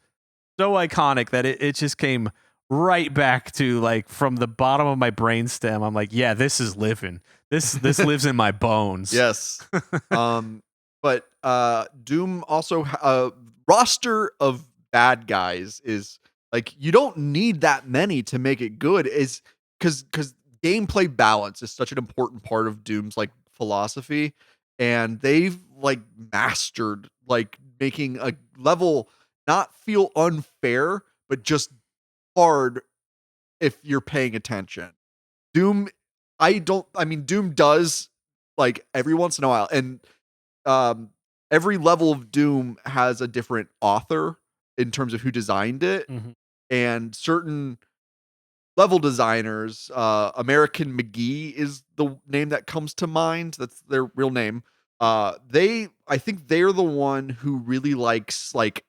so iconic that it just came right back to like from the bottom of my brainstem. I'm like, yeah, this is living. This lives in my bones. Yes. But Doom also roster of bad guys is like you don't need that many to make it good. Is because gameplay balance is such an important part of Doom's like philosophy, and they've like mastered like making a level not feel unfair, but just hard if you're paying attention. Doom, I mean, Doom does like every once in a while, and um, every level of Doom has a different author in terms of who designed it, Mhm. and certain level designers, American McGee is the name that comes to mind. That's their real name. I think they're the one who really likes like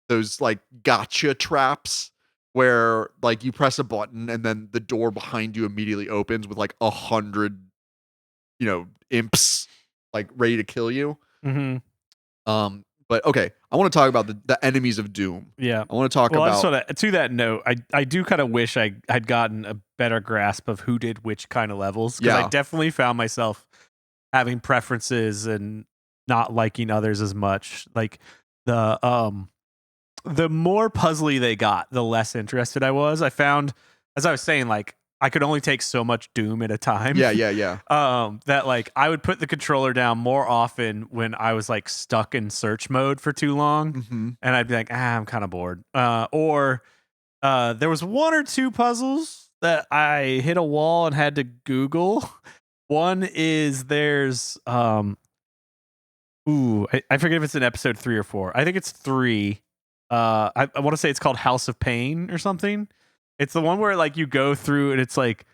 those like gotcha traps where like you press a button and then the door behind you immediately opens with like 100, imps like ready to kill you. Mhm. But okay, I want to talk about the enemies of Doom. Yeah. I want to talk Well, I just about want to that note, I do kind of wish I'd gotten a better grasp of who did which kind of levels because I yeah. definitely found myself having preferences and not liking others as much. Like the um the more puzzly they got, the less interested I was. I found, as I was saying, like I could only take so much Doom at a time. Yeah, yeah, yeah. That like I would put the controller down more often when I was like stuck in search mode for too long, Mhm. and I'd be like, I'm kind of bored. Or there was one or two puzzles that I hit a wall and had to Google. One is I forget if it's in episode 3 or 4. I think it's 3. I want to say it's called House of Pain or something. It's the one where like you go through and it's like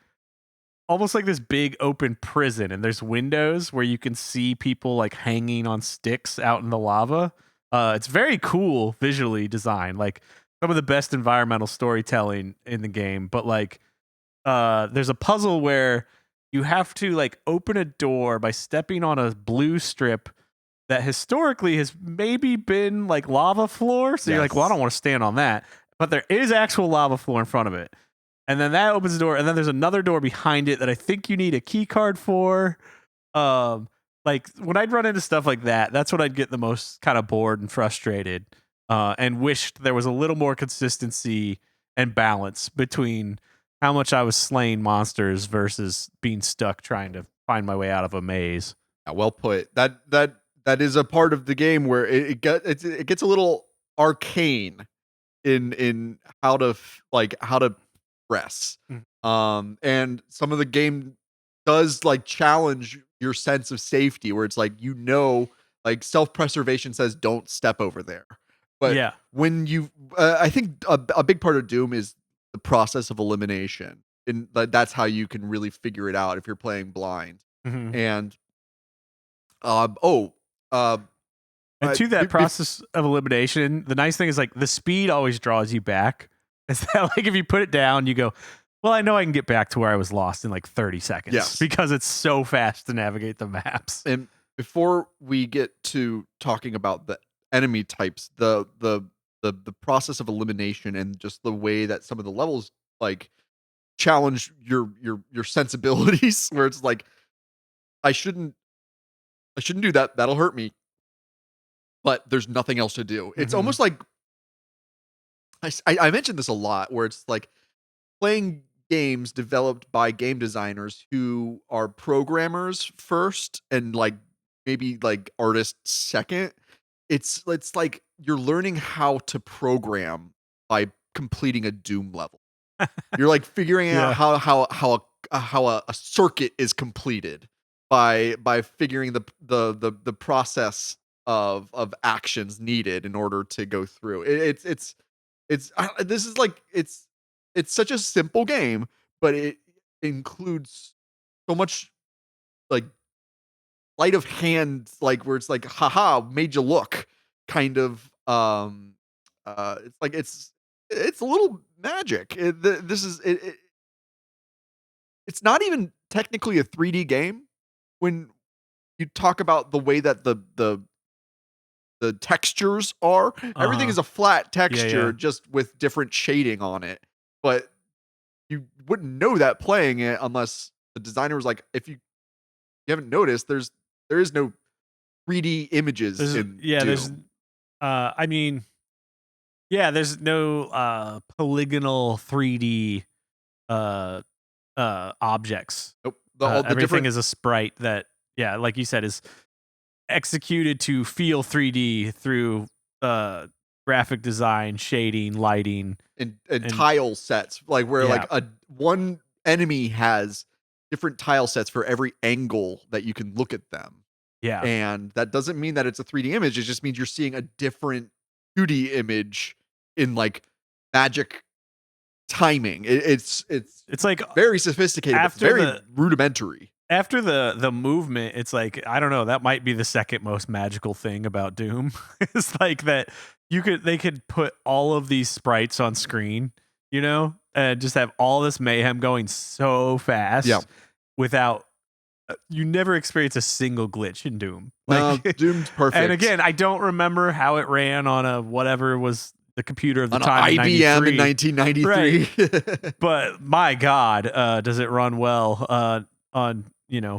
almost like this big open prison and there's windows where you can see people like hanging on sticks out in the lava. It's very cool visually designed, like some of the best environmental storytelling in the game. But like, there's a puzzle where you have to like open a door by stepping on a blue strip that historically has maybe been like lava floor. So you're like, well, I Yes. don't want to stand on that. But there is actual lava floor in front of it. And then that opens the door, and then there's another door behind it that I think you need a key card for. Um, like when I'd run into stuff like that, that's when I'd get the most kind of bored and frustrated, and wished there was a little more consistency and balance between how much I was slaying monsters versus being stuck trying to find my way out of a maze. Yeah, well put. That is a part of the game where it gets a little arcane in how to how to press. Mm. And some of the game does like challenge your sense of safety where it's like like self-preservation says don't step over there. But Yeah. when you I think a big part of Doom is the process of elimination. And that's how you can really figure it out if you're playing blind. Mhm. And oh, uh, And to be that bef process of elimination, the nice thing is like the speed always draws you back. Is that like if you put it down, you go, well, I know I can get back to where I was lost in like 30 seconds yes. because it's so fast to navigate the maps. And before we get to talking about the enemy types, the process of elimination and just the way that some of the levels like challenge your sensibilities where it's like I shouldn't I shouldn't do that. That'll hurt me. But there's nothing else to do. It's Mhm. almost like I mentioned this a lot where it's like playing games developed by game designers who are programmers first and like maybe like artists second. It's like you're learning how to program by completing a Doom level. You're like figuring out Yeah. how a circuit is completed by figuring the process of actions needed in order to go through. This is like it's such a simple game, but it includes so much like light of hand, like where it's like, haha, made you look kind of it's like it's a little magic. This is it's not even technically a 3D game when you talk about the way that the textures are. Everything is a flat texture Yeah. just with different shading on it. But you wouldn't know that playing it unless the designer was like, if you haven't noticed, there is no 3D images in There's Doom. I mean, yeah, there's no polygonal 3D uh objects. Nope. All the Everything different is a sprite that, yeah, like you said, is executed to feel 3D through graphic design, shading, lighting, and and tile sets, like where yeah, like a one enemy has different tile sets for every angle that you can look at them. yeah. And that doesn't mean that it's a 3D image. It just means you're seeing a different 2D image in like magic timing. It's It's like very sophisticated, but after very the rudimentary. after the movement, it's like, I don't know, that might be the second most magical thing about Doom. It's like that they could put all of these sprites on screen, and just have all this mayhem going so fast Yeah. without you never experience a single glitch in Doom. No, Like, Doom's perfect. and again, I don't remember how it ran on a whatever was the computer of the on an time in IBM 93. in 1993. But my God, does it run well on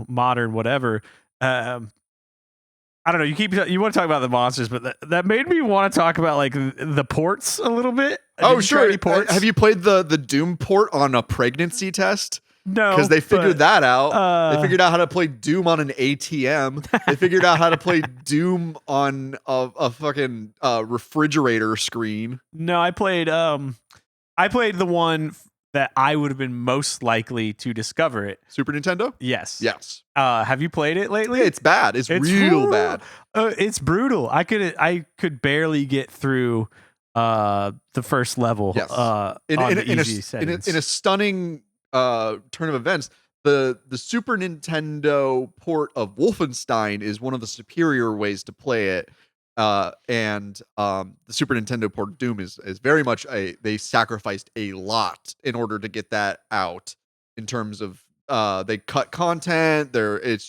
modern whatever? I don't know. You want to talk about the monsters, but that made me want to talk about like the ports a little bit. Oh, Did you try sure. any ports? Have you played the Doom port on a pregnancy test? No, Because they figured that out. They figured out. out how to play Doom on an ATM. They figured out how to play Doom on a fucking refrigerator screen. No, I played the one that I would have been most likely to discover it. Super Nintendo? Yes. Yes. Have you played it lately? It's bad. It's real bad. It's brutal. I could barely get through the first level. Yes. On the easy settings. In a stunning turn of events, the Super Nintendo port of Wolfenstein is one of the superior ways to play it. And the Super Nintendo port of Doom is very much they sacrificed a lot in order to get that out in terms of they cut content there. It's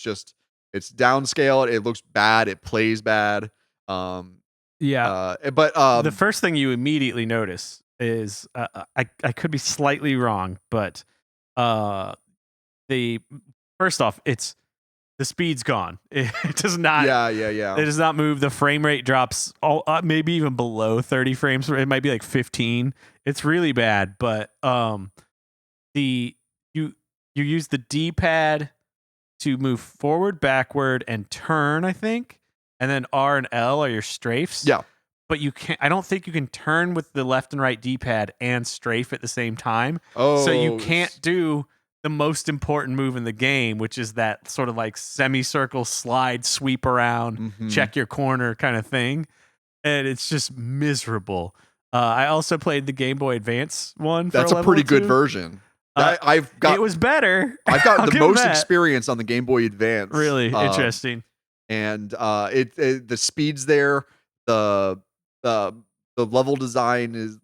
downscaled. It looks bad. It plays bad. Yeah. But The first thing you immediately notice is I could be slightly wrong, but the first off, it's the speed's gone. It does not. Yeah. It does not move. The frame rate drops maybe even below 30 frames. It might be like 15. It's really bad. But you use the D-pad to move forward, backward, and turn, I think, and then R and L are your strafes. Yeah. But you can't. I don't think you can turn with the left and right D-pad and strafe at the same time. Oh, So you can't do the most important move in the game, which is that sort of like semicircle slide, sweep around, check your corner kind of thing. And it's just miserable. I also played the Game Boy Advance one. That's a pretty good version. It was better. I've got the most experience on the Game Boy Advance. Really interesting. And the speed's there. The level design is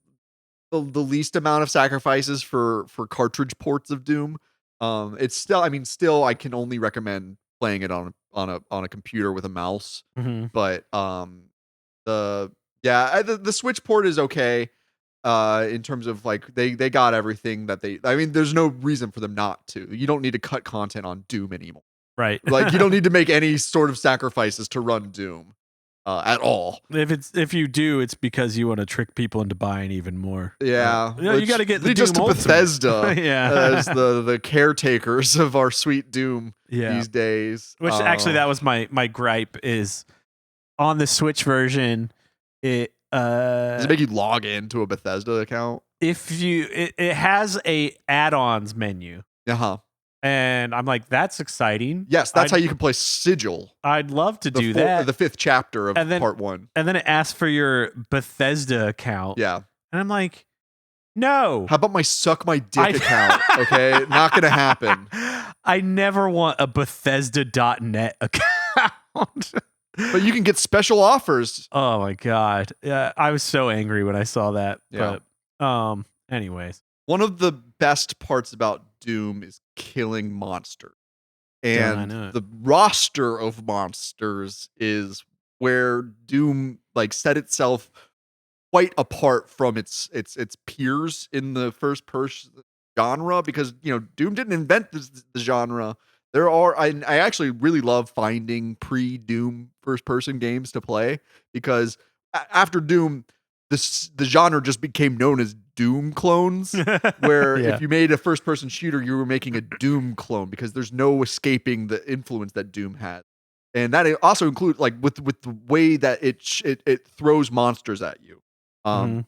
the least amount of sacrifices for cartridge ports of Doom. It's still I can only recommend playing it on a computer with a mouse. But the Switch port is okay in terms of like they got everything that there's no reason for them not to. You don't need to cut content on Doom anymore. Right. Like you don't need to make any sort of sacrifices to run Doom. At all. If you do, it's because you want to trick people into buying even more. Yeah, you got to get the lead us Doom to Ultimate. Bethesda Yeah. as the caretakers of our sweet Doom these days. Which actually, that was my gripe is on the Switch version. Does it make you log into a Bethesda account? It has a add-ons menu. And I'm like, that's exciting. Yes, that's how you can play Sigil. I'd love to do that. The 5th chapter of part 1. And then it asks for your Bethesda account. Yeah. And I'm like, no. How about my suck my dick account? Okay, not gonna happen. I never want a Bethesda.net account. But you can get special offers. Oh my God. Yeah, I was so angry when I saw that. Yeah. But anyways. One of the best parts about Doom is killing monsters. I and know it. the roster of monsters is where Doom like set itself quite apart from its peers in the first person genre because Doom didn't invent the genre. There are I actually really love finding pre-Doom first person games to play because after Doom the genre just became known as Doom clones where Yeah. if you made a first person shooter you were making a Doom clone because there's no escaping the influence that Doom had. And that also includes like with the way that it throws monsters at you. Hmm. Um,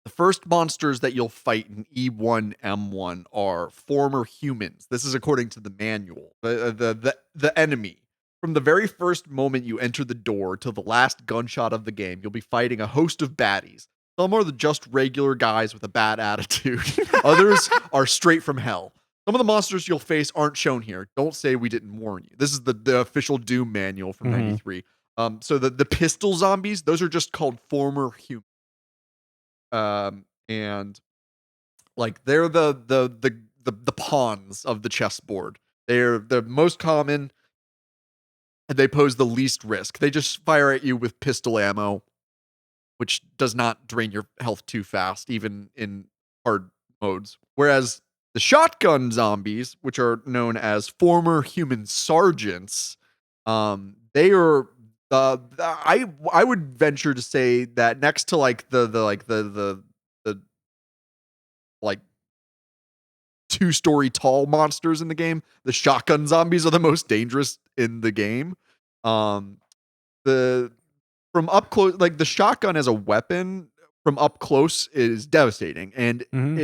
the first monsters that you'll fight in E1 M1 are former humans. This is according to the manual. The enemy. From the very first moment you enter the door till the last gunshot of the game, you'll be fighting a host of baddies. Some are just regular guys with a bad attitude. Others are straight from hell. Some of the monsters you'll face aren't shown here. Don't say we didn't warn you. This is the official Doom manual from Hmm. 93. So the pistol zombies, those are just called former humans. And like they're the pawns of the chessboard. They're the most common and they pose the least risk. They just fire at you with pistol ammo, which does not drain your health too fast, even in hard modes. Whereas the shotgun zombies, which are known as former human sergeants, they are I would venture to say that next to like the like 2-story tall monsters in the game, the shotgun zombies are the most dangerous in the game. Um, the from up close, like the shotgun as a weapon from up close is devastating, and Hmm.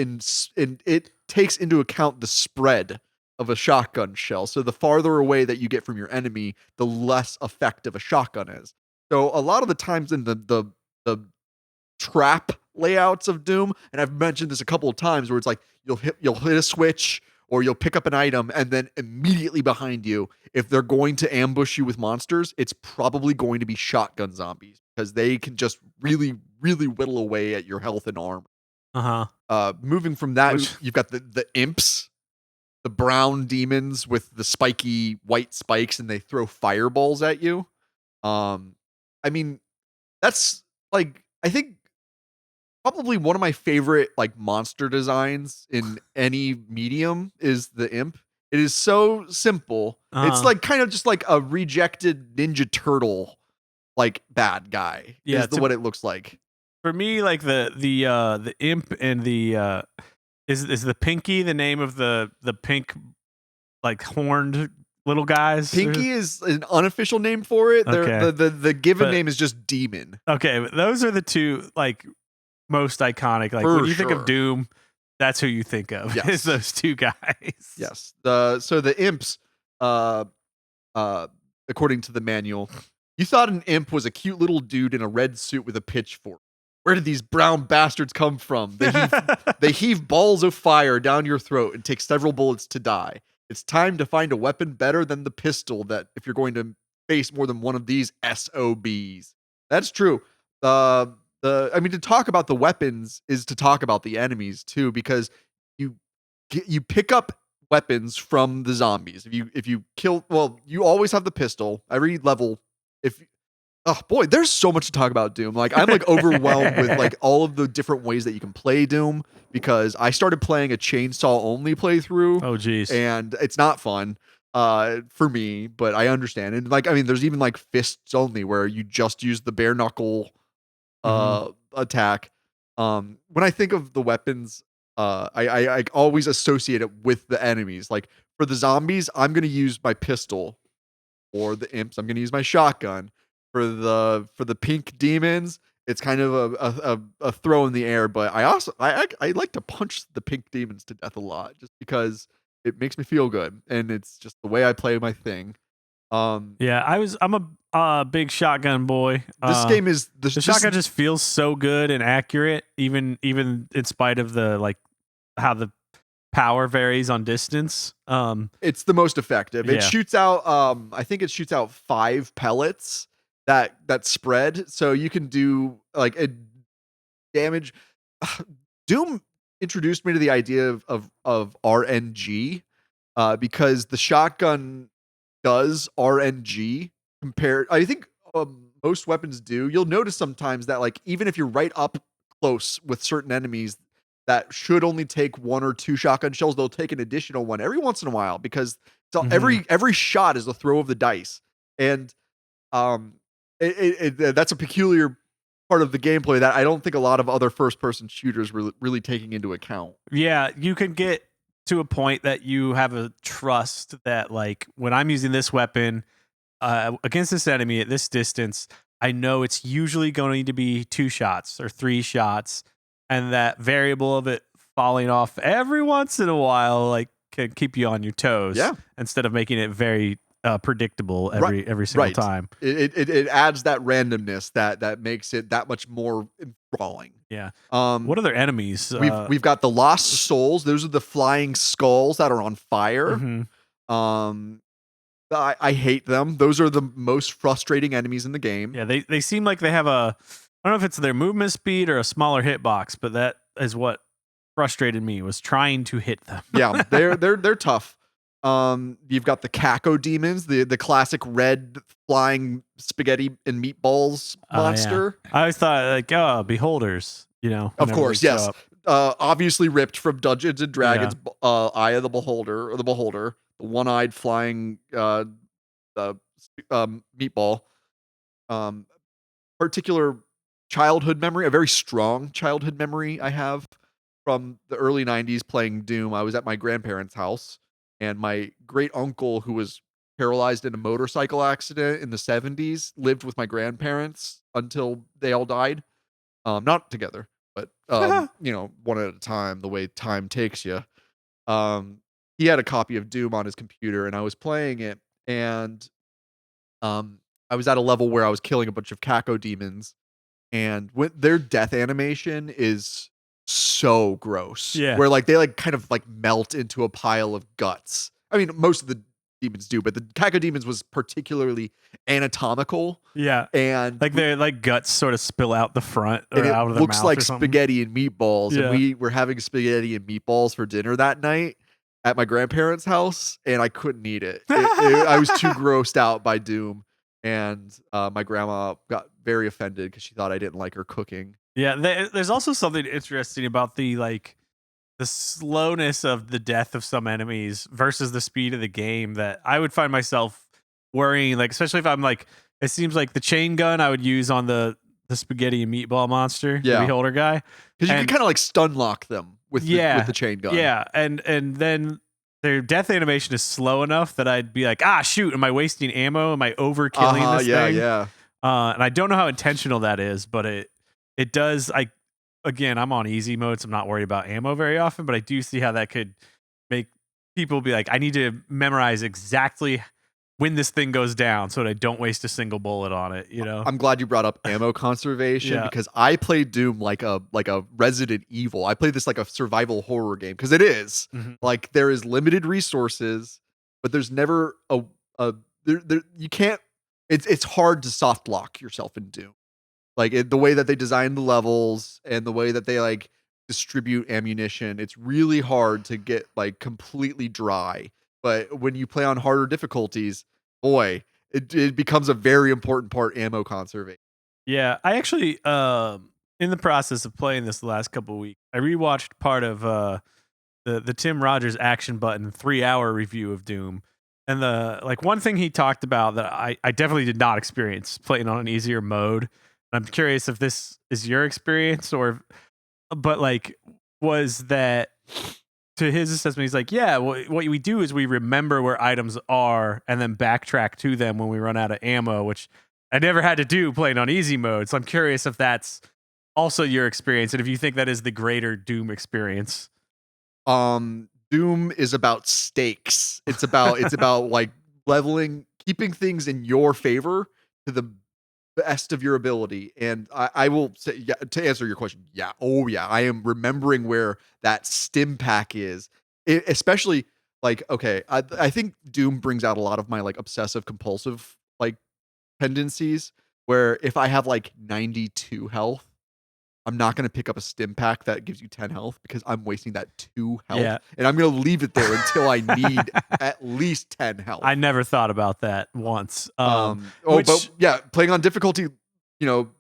it takes into account the spread of a shotgun shell. So the farther away that you get from your enemy, the less effective a shotgun is. So a lot of the times in the trap layouts of Doom, and I've mentioned this a couple of times where it's like you'll hit a switch or you'll pick up an item and then immediately behind you, if they're going to ambush you with monsters, it's probably going to be shotgun zombies because they can just really, really whittle away at your health and armor. Uh-huh. Moving from that, Which you've got the imps, the brown demons with the spiky white spikes, and they throw fireballs at you. Um, I mean, that's like I think probably one of my favorite like monster designs in any medium is the imp. It is so simple. It's uh like kind of just like a rejected Ninja Turtle like bad guy yeah, is the what it looks like. for me like the imp and the is the pinky the name of the pink like horned little guys? Pinky is an unofficial name for it. There Okay. the given But name is just demon. okay, but those are the two like most iconic. Like when For you think of sure. Doom, that's who you think of. Is Yes. those two guys. Yes. The imps uh uh according to the manual, you thought an imp was a cute little dude in a red suit with a pitchfork. Where did these brown bastards come from? They heave balls of fire down your throat and take several bullets to die. It's time to find a weapon better than the pistol that if you're going to face more than one of these SOBs. That's true. Uh, I mean, to talk about the weapons is to talk about the enemies too, because you you pick up weapons from the zombies. If you kill, well, you always have the pistol. Every level, if oh boy, there's so much to talk about Doom. Like I'm like overwhelmed with like all of the different ways that you can play Doom because I started playing a chainsaw only playthrough Oh geez. and it's not fun for me, but I understand. And like I mean there's even like fists only where you just use the bare knuckle Hmm. attack. When I think of the weapons, I always associate it with the enemies. Like for the zombies, I'm gonna use my pistol. For the imps, I'm gonna use my shotgun. For the pink demons, it's kind of a throw in the air. But I also I like to punch the pink demons to death a lot, just because it makes me feel good, and it's just the way I play my thing. Um, Yeah, I'm a big shotgun boy. this game is The this shotgun just feels so good and accurate, even in spite of the like how the power varies on distance. it's the most effective. It Yeah. shoots out I think it shoots out 5 pellets that spread so you can do like a damage. Doom introduced me to the idea of RNG. because the shotgun does RNG compared. I think most weapons do. You'll notice sometimes that like even if you're right up close with certain enemies that should only take one or two shotgun shells, they'll take an additional one every once in a while because so every shot is a throw of the dice, and um, that's a peculiar part of the gameplay that I don't think a lot of other first person shooters really taking into account. Yeah, you can get to a point that you have a trust that like when I'm using this weapon against this enemy at this distance, I know it's usually going to be 2 shots or 3 shots, and that variable of it falling off every once in a while like can keep you on your toes. Yeah. Instead of making it very predictable every single time. It adds that randomness that makes it that much more enthralling. Yeah. What other enemies? We've got the Lost Souls. Those are the flying skulls that are on fire. I hate them. Those are the most frustrating enemies in the game. Yeah, they seem like they have I don't know if it's their movement speed or a smaller hitbox, but that is what frustrated me was trying to hit them. Yeah, they're tough. You've got the Caco demons, the classic red flying spaghetti and meatballs monster. Yeah. I always thought like, beholders, Of course, yes. Obviously ripped from Dungeons and Dragons, Eye of the Beholder, or the Beholder, the one-eyed flying meatball. Particular childhood memory, a very strong childhood memory I have from the early 90s playing Doom. I was at my grandparents' house, and my great uncle, who was paralyzed in a motorcycle accident in the 70s, lived with my grandparents until they all died. Not together, but one at a time, the way time takes you. He had a copy of Doom on his computer, and I was playing it, and I was at a level where I was killing a bunch of Caco demons, and their death animation is so gross. Yeah. Where like they like kind of like melt into a pile of guts. I mean, most of the demons do, but the Caco demons was particularly anatomical. Yeah. And like their like guts sort of spill out the front or and it out of the looks mouth like or something. spaghetti and meatballs. Yeah. And we were having spaghetti and meatballs for dinner that night at my grandparents' house, and I couldn't eat it. I was too grossed out by Doom. And my grandma got very offended because she thought I didn't like her cooking. Yeah, there's also something interesting about the slowness of the death of some enemies versus the speed of the game that I would find myself worrying, like especially if I'm like, it seems like the chain gun I would use on the spaghetti and meatball monster, the beholder guy, because you can kind of like stun lock them with the chain gun. Yeah, and then their death animation is slow enough that I'd be like, shoot, am I wasting ammo? Am I overkilling this thing? Yeah. And I don't know how intentional that is, but it does. I'm on easy mode, so I'm not worried about ammo very often, but I do see how that could make people be like, I need to memorize exactly when this thing goes down so that I don't waste a single bullet on it, I'm glad you brought up ammo conservation because I played Doom like a Resident Evil. I played this like a survival horror game because it is. Like there is limited resources, but there's never you can't. It's hard to soft lock yourself in Doom. Like the way that they design the levels and the way that they like distribute ammunition, it's really hard to get like completely dry. But when you play on harder difficulties, boy, it becomes a very important part ammo conservation. Yeah, I actually, in the process of playing this the last couple of weeks, I rewatched part of the Tim Rogers Action Button 3-hour review of Doom, and the one thing he talked about that I definitely did not experience playing on an easier mode. I'm curious if this is your experience was that. To his assessment, he's like, yeah, what we do is we remember where items are and then backtrack to them when we run out of ammo, which I never had to do playing on easy mode. So I'm curious if that's also your experience and if you think that is the greater Doom experience. Doom is about stakes. It's about like leveling, keeping things in your favor to the best of your ability. And I will say, to answer your question, I am remembering where that stim pack is. Especially like, okay, I think Doom brings out a lot of my like obsessive compulsive like tendencies where if I have like 92 health, I'm not going to pick up a stim pack that gives you 10 health because I'm wasting that 2 health. Yeah. And I'm going to leave it there until I need at least 10 health. I never thought about that once. But yeah, playing on difficulty, so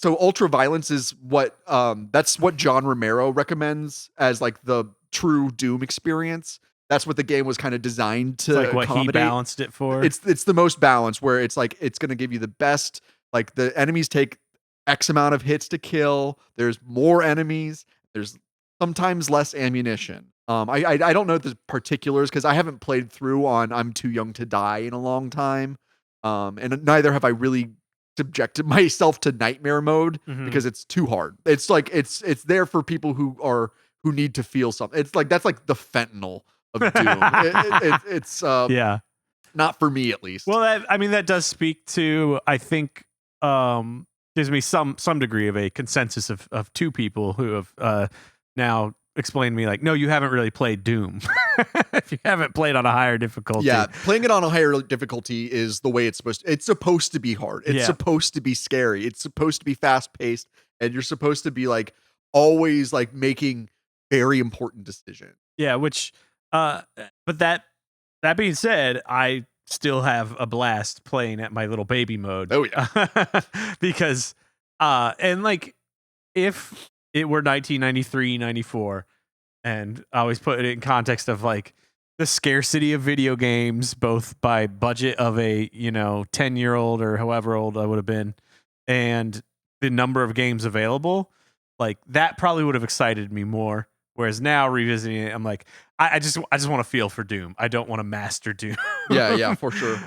ultra violence is what that's what John Romero recommends as like the true Doom experience. That's what the game was kind of designed to like what accommodate. he balanced it for. It's the most balanced, where it's like it's going to give you the best. Like the enemies take X amount of hits to kill. There's more enemies. There's sometimes less ammunition. I don't know the particulars because I haven't played through on I'm Too Young to Die in a long time. And neither have I really subjected myself to nightmare mode because it's too hard. It's like it's there for people who need to feel something. It's like that's like the fentanyl of Doom. It's not for me at least. Well, that does speak to, I think, gives me some degree of a consensus of two people who have now explained to me like, no, you haven't really played Doom. If you haven't played on a higher difficulty. Yeah, playing it on a higher difficulty is the way it's supposed to. It's supposed to be hard. It's supposed to be scary. It's supposed to be fast paced, and you're supposed to be like always like making very important decisions. Yeah, which but that being said, I still have a blast playing at my little baby mode. Oh yeah. Because and like if it were 1993, 94, and I always put it in context of like the scarcity of video games, both by budget of a 10-year-old or however old I would have been, and the number of games available, like that probably would have excited me more. Whereas now revisiting it, I'm like, I just want to feel for Doom. I don't want to master Doom. Yeah, for sure.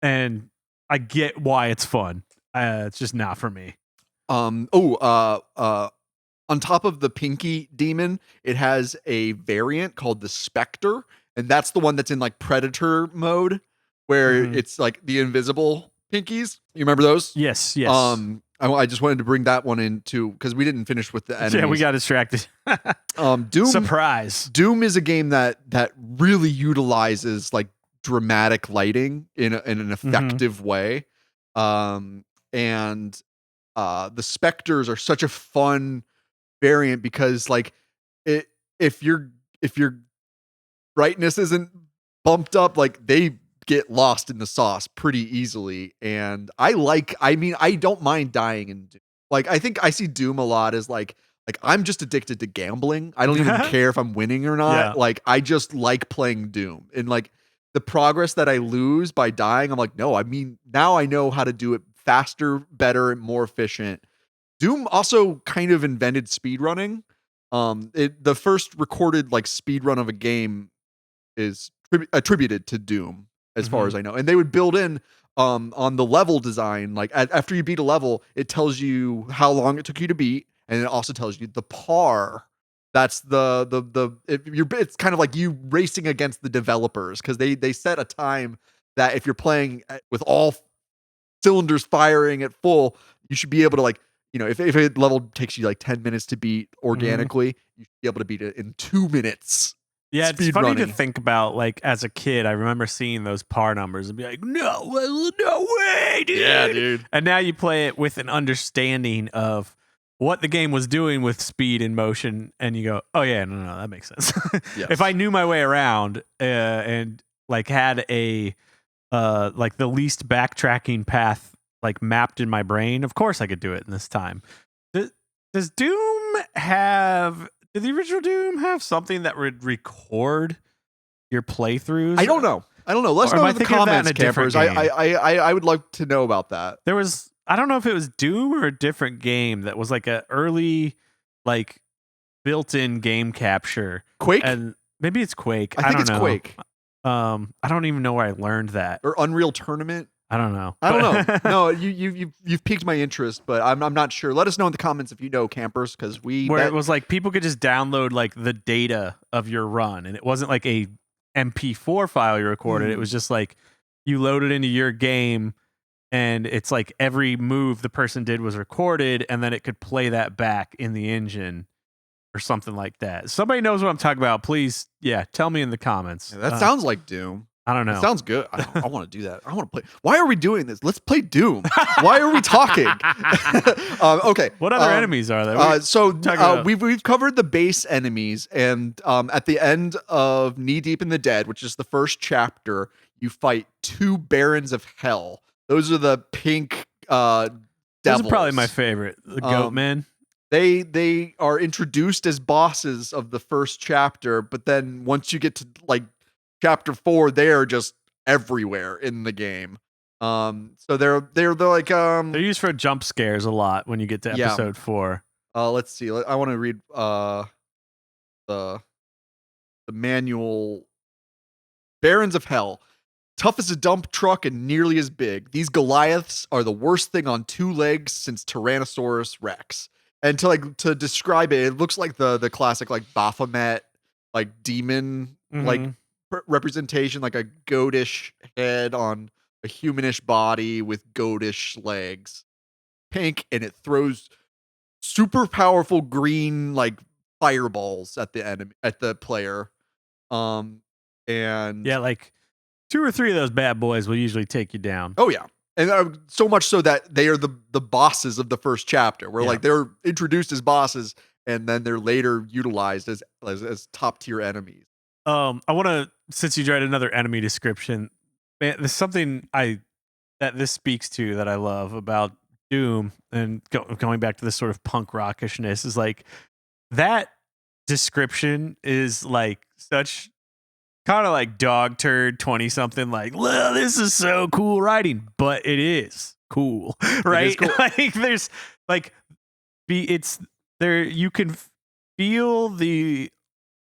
And I get why it's fun. It's just not for me. On top of the Pinky Demon, it has a variant called the Spectre, and that's the one that's in like Predator mode, where it's like the invisible Pinkies. You remember those? Yes. I just wanted to bring that one in too because we didn't finish with the enemies. Yeah, we got distracted. Doom. Surprise. Doom is a game that really utilizes like dramatic lighting in an effective way, and the Spectres are such a fun variant because like if your brightness isn't bumped up, like they get lost in the sauce pretty easily. And I don't mind dying in Doom. Like I think I see Doom a lot as like I'm just addicted to gambling. I don't even care if I'm winning or not. Yeah. Like I just like playing Doom, and like the progress that I lose by dying, I'm like, no, I mean now I know how to do it faster, better, and more efficient. Doom also kind of invented speedrunning. The first recorded like speedrun of a game is attributed to Doom, as far as I know. And they would build in on the level design, like after you beat a level, it tells you how long it took you to beat, and it also tells you the par. That's it's kind of like you racing against the developers because they set a time that if you're playing with all cylinders firing at full, you should be able to like, if a level takes you like 10 minutes to beat organically, you should be able to beat it in 2 minutes. Yeah, it's funny to think about. Like as a kid, I remember seeing those par numbers and be like, no way, dude. Yeah, dude. And now you play it with an understanding of what the game was doing with speed and motion, and you go, oh yeah, no, that makes sense. Yes. If I knew my way around and like had a like the least backtracking path like mapped in my brain, of course I could do it in this time. Does Doom have? Did the original Doom have something that would record your playthroughs? I don't know. Let's know in the comments, campers. I would like to know about that. There was, I don't know if it was Doom or a different game that was like a early, like built-in game capture. Quake? And maybe it's Quake. I think it's know. Quake. I don't even know where I learned that. Or Unreal Tournament. I don't know. No, you've piqued my interest, but I'm not sure. Let us know in the comments if you know, campers, because it was like people could just download like the data of your run, and it wasn't like a MP4 file you recorded. It was just like you load it into your game, and it's like every move the person did was recorded, and then it could play that back in the engine or something like that. Somebody knows what I'm talking about. Please, tell me in the comments. That sounds like Doom. I don't It know. sounds good. I want to do that. I want to play. Why are we doing this? Let's play Doom. Why are we talking? Okay. What other enemies are there? We've covered the base enemies, and at the end of Knee Deep in the Dead, which is the first chapter, you fight 2 Barons of Hell. Those are the pink devils. Those are probably my favorite. The goat men. They are introduced as bosses of the first chapter, but then once you get to like chapter 4, they are just everywhere in the game. So they're like they're used for jump scares a lot when you get to episode 4. Let's see. I want to read the manual. Barons of Hell. Tough as a dump truck and nearly as big. These Goliaths are the worst thing on 2 legs since Tyrannosaurus Rex. And to describe it, it looks like the classic like Baphomet like demon like representation, like a goatish head on a humanish body with goatish legs. Pink, and it throws super powerful green like fireballs at the player. And yeah, like 2 or 3 of those bad boys will usually take you down. Oh yeah. And so much so that they are the bosses of the first chapter, where like they're introduced as bosses and then they're later utilized as top tier enemies. I want to, since you tried another enemy description, man, there's something that this speaks to that I love about Doom, and going back to this sort of punk rockishness, is like that description is like such kind of like dog turd 20 something, like, well, this is so cool writing, but it is cool, right? It is cool. Like there's like it's there, you can feel the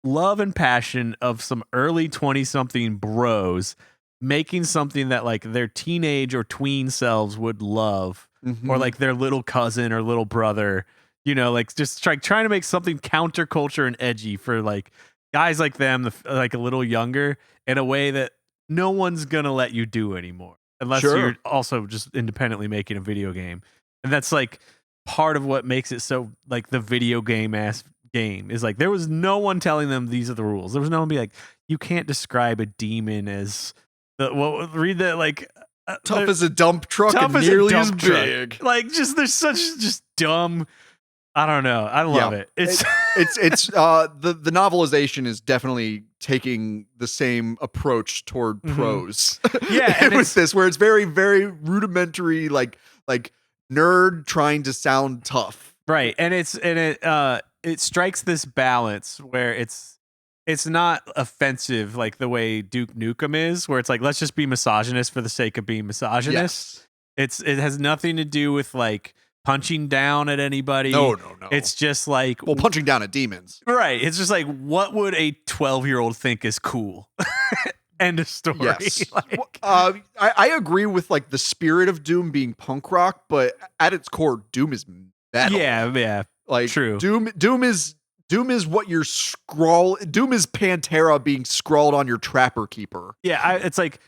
love and passion of some early 20 something bros making something that like their teenage or tween selves would love, or like their little cousin or little brother, you know, like just trying to make something counterculture and edgy for like guys like them, like a little younger, in a way that no one's gonna let you do anymore, unless you're also just independently making a video game. And that's like part of what makes it so like the video game ass game is like there was no one telling them these are the rules. There was no one be like, you can't describe a demon as read that like tough as a dump truck and nearly as big. Like just there's such just dumb. I don't know. I love it. It's the novelization is definitely taking the same approach toward prose. Yeah, and with this, where it's very, very rudimentary, like nerd trying to sound tough. Right. And it strikes this balance where it's not offensive like the way Duke Nukem is, where it's like, let's just be misogynist for the sake of being misogynist. Yes. It has nothing to do with like punching down at anybody. No. It's just like, well, punching down at demons. Right. It's just like, what would a 12-year-old think is cool? End of story. Yes. Like, I agree with like the spirit of Doom being punk rock, but at its core, Doom is metal. Yeah. Like true. Doom is what you're Doom is Pantera being scrawled on your Trapper Keeper. Yeah, it's like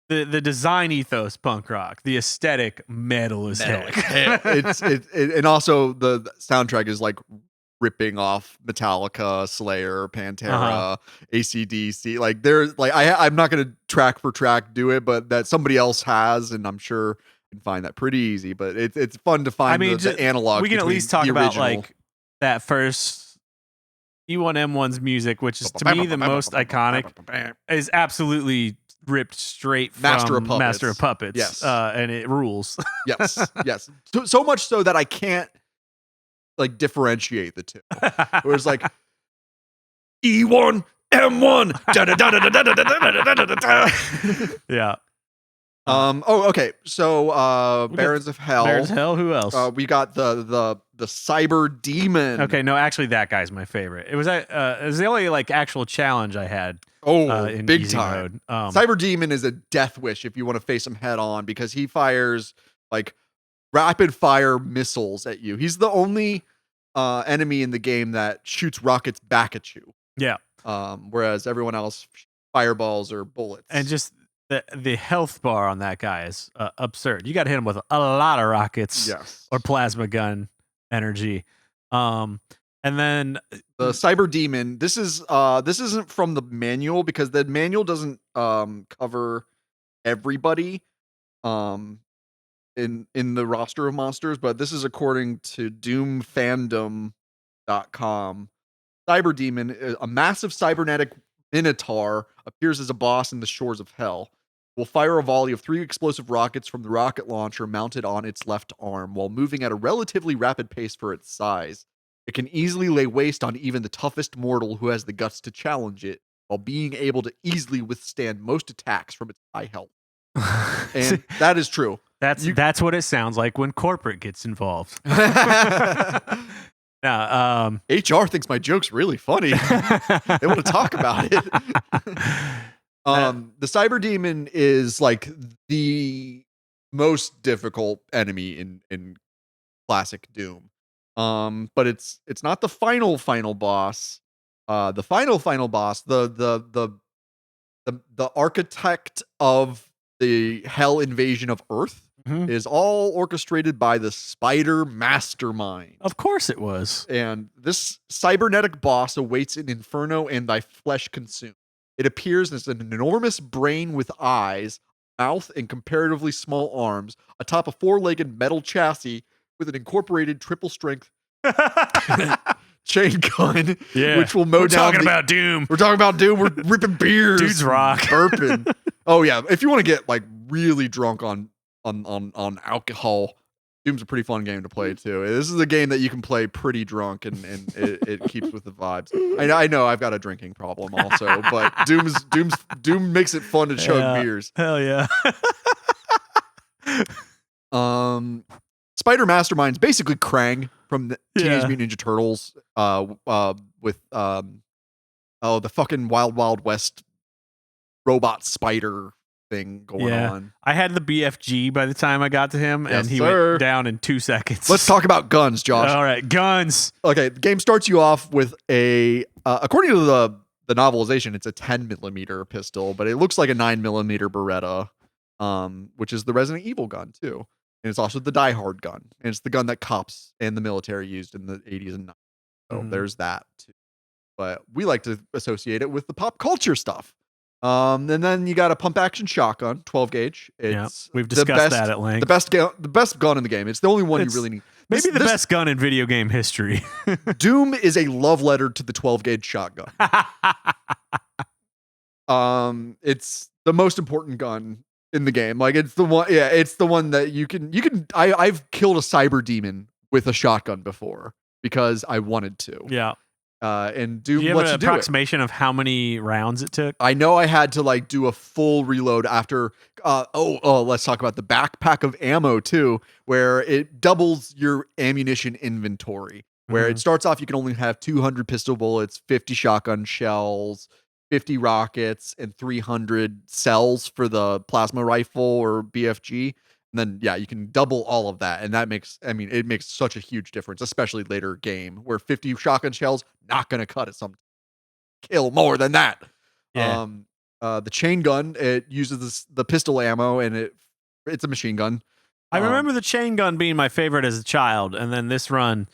the design ethos punk rock, the aesthetic metal as heck. And also the soundtrack is like ripping off Metallica, Slayer, Pantera, AC/DC. Like there's like I'm not gonna track for track do it, but that somebody else has, and I'm sure you can find that pretty easy. But it's fun to find the analog. We can at least talk about like that first E1M1's music, which is to me the most iconic, is absolutely ripped straight from Master of Puppets. Yes. And it rules. Yes. So much so that I can't like differentiate the two. Where it's like E1, M1. Yeah. Okay. So Barons of Hell. Barons of Hell, who else? We got the Cyber Demon. Okay, no, actually that guy's my favorite. It was the only like actual challenge I had. In big easy time mode. Cyber Demon is a death wish if you want to face him head on, because he fires like rapid fire missiles at you. He's the only enemy in the game that shoots rockets back at you. Yeah. Whereas everyone else fireballs or bullets. And just the health bar on that guy is absurd. You got to hit him with a lot of rockets, or plasma gun energy. And then The Cyber Demon. This isn't from the manual because the manual doesn't cover everybody in the roster of monsters, but this is according to doomfandom.com. Cyber Demon, a massive cybernetic minotaur, appears as a boss in the shores of hell. Will fire a volley of 3 explosive rockets from the rocket launcher mounted on its left arm while moving at a relatively rapid pace for its size. It can easily lay waste on even the toughest mortal who has the guts to challenge it, while being able to easily withstand most attacks from its high health. And that is true. That's what it sounds like when corporate gets involved. Now, HR thinks my joke's really funny. They want to talk about it. The Cyber Demon is like the most difficult enemy in classic Doom. But it's not the final boss. The final boss, the architect of the hell invasion of Earth, is all orchestrated by the Spider Mastermind. Of course it was. And this cybernetic boss awaits in Inferno and thy flesh consumed. It appears as an enormous brain with eyes, mouth, and comparatively small arms, atop a 4-legged metal chassis with an incorporated triple strength chain gun, which will mow down. We're talking about Doom. We're talking about Doom. We're ripping beers. Dudes rock. Burping. Oh yeah. If you want to get like really drunk on alcohol, Doom's a pretty fun game to play too. This is a game that you can play pretty drunk and it keeps with the vibes. I know I've got a drinking problem also, but Doom makes it fun to chug beers. Hell yeah. Spider Mastermind's basically Krang from the Teenage Mutant Ninja Turtles with the fucking Wild Wild West robot spider thing going on. I had the BFG by the time I got to him, and he went down in 2 seconds. Let's talk about guns, Josh. All right, guns. Okay, the game starts you off with a according to the novelization, it's a 10mm pistol, but it looks like a 9mm Beretta, which is the Resident Evil gun too. And it's also the Die Hard gun. And it's the gun that cops and the military used in the 80s and 90s. So there's that too. But we like to associate it with the pop culture stuff. And then you got a pump action shotgun, 12 gauge. We've discussed that at length. The best gun in the game. It's the only one you really need. Maybe the best gun in video game history. Doom is a love letter to the 12 gauge shotgun. It's the most important gun in the game. Like it's the one, it's the one that I've killed a cyber demon with a shotgun before because I wanted to. Yeah. And Doom do you have lets an approximation of how many rounds it took? I know I had to like do a full reload after. Let's talk about the backpack of ammo too, where it doubles your ammunition inventory. Where it starts off, you can only have 200 pistol bullets, 50 shotgun shells, 50 rockets, and 300 cells for the plasma rifle or BFG. And then, you can double all of that. And that makes such a huge difference, especially later game where 50 shotgun shells, not going to cut it. Kill more than that. Yeah. The chain gun, it uses the pistol ammo and it's a machine gun. I remember the chain gun being my favorite as a child. And then this run,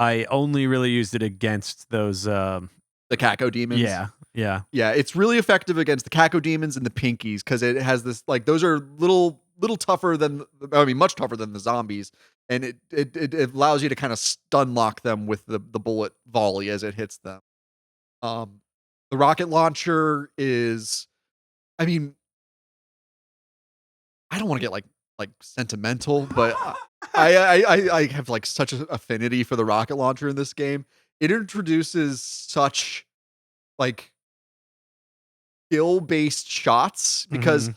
I only really used it against those... the Caco demons. Yeah. It's really effective against the Caco demons and the pinkies because it has this, like, those are little tougher than, much tougher than the zombies, and it allows you to kind of stun lock them with the bullet volley as it hits them. The rocket launcher is, I don't want to get like sentimental, but I have like such an affinity for the rocket launcher in this game. It introduces such like skill-based shots because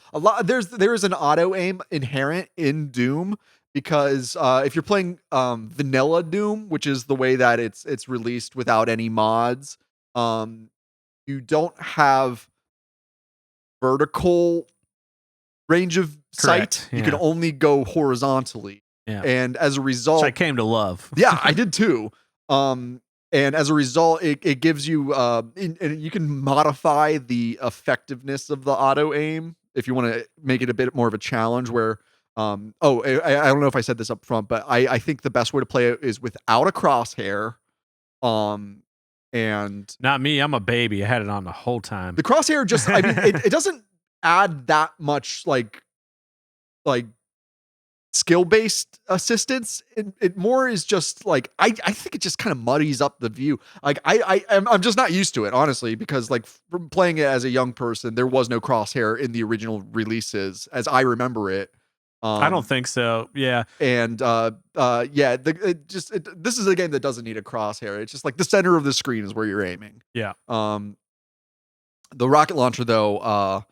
there's an auto aim inherent in Doom because if you're playing vanilla Doom, which is the way that it's released without any mods, you don't have vertical range of sight. You can only go horizontally. And as a result, which I came to love. Yeah, I did too. And as a result, it gives you, and you can modify the effectiveness of the auto aim if you want to make it a bit more of a challenge. Where, I don't know if I said this up front, but I think the best way to play it is without a crosshair And Not me. I'm a baby. I had it on the whole time. the crosshair just, I mean, it doesn't add that much like skill-based assistance. It more is just like I think it just kind of muddies up the view. Like I'm just not used to it, honestly, because like from playing it as a young person, there was no crosshair in the original releases as I remember it. I don't think so. Yeah. And yeah, this is a game that doesn't need a crosshair. It's just like the center of the screen is where you're aiming. Yeah. The rocket launcher though,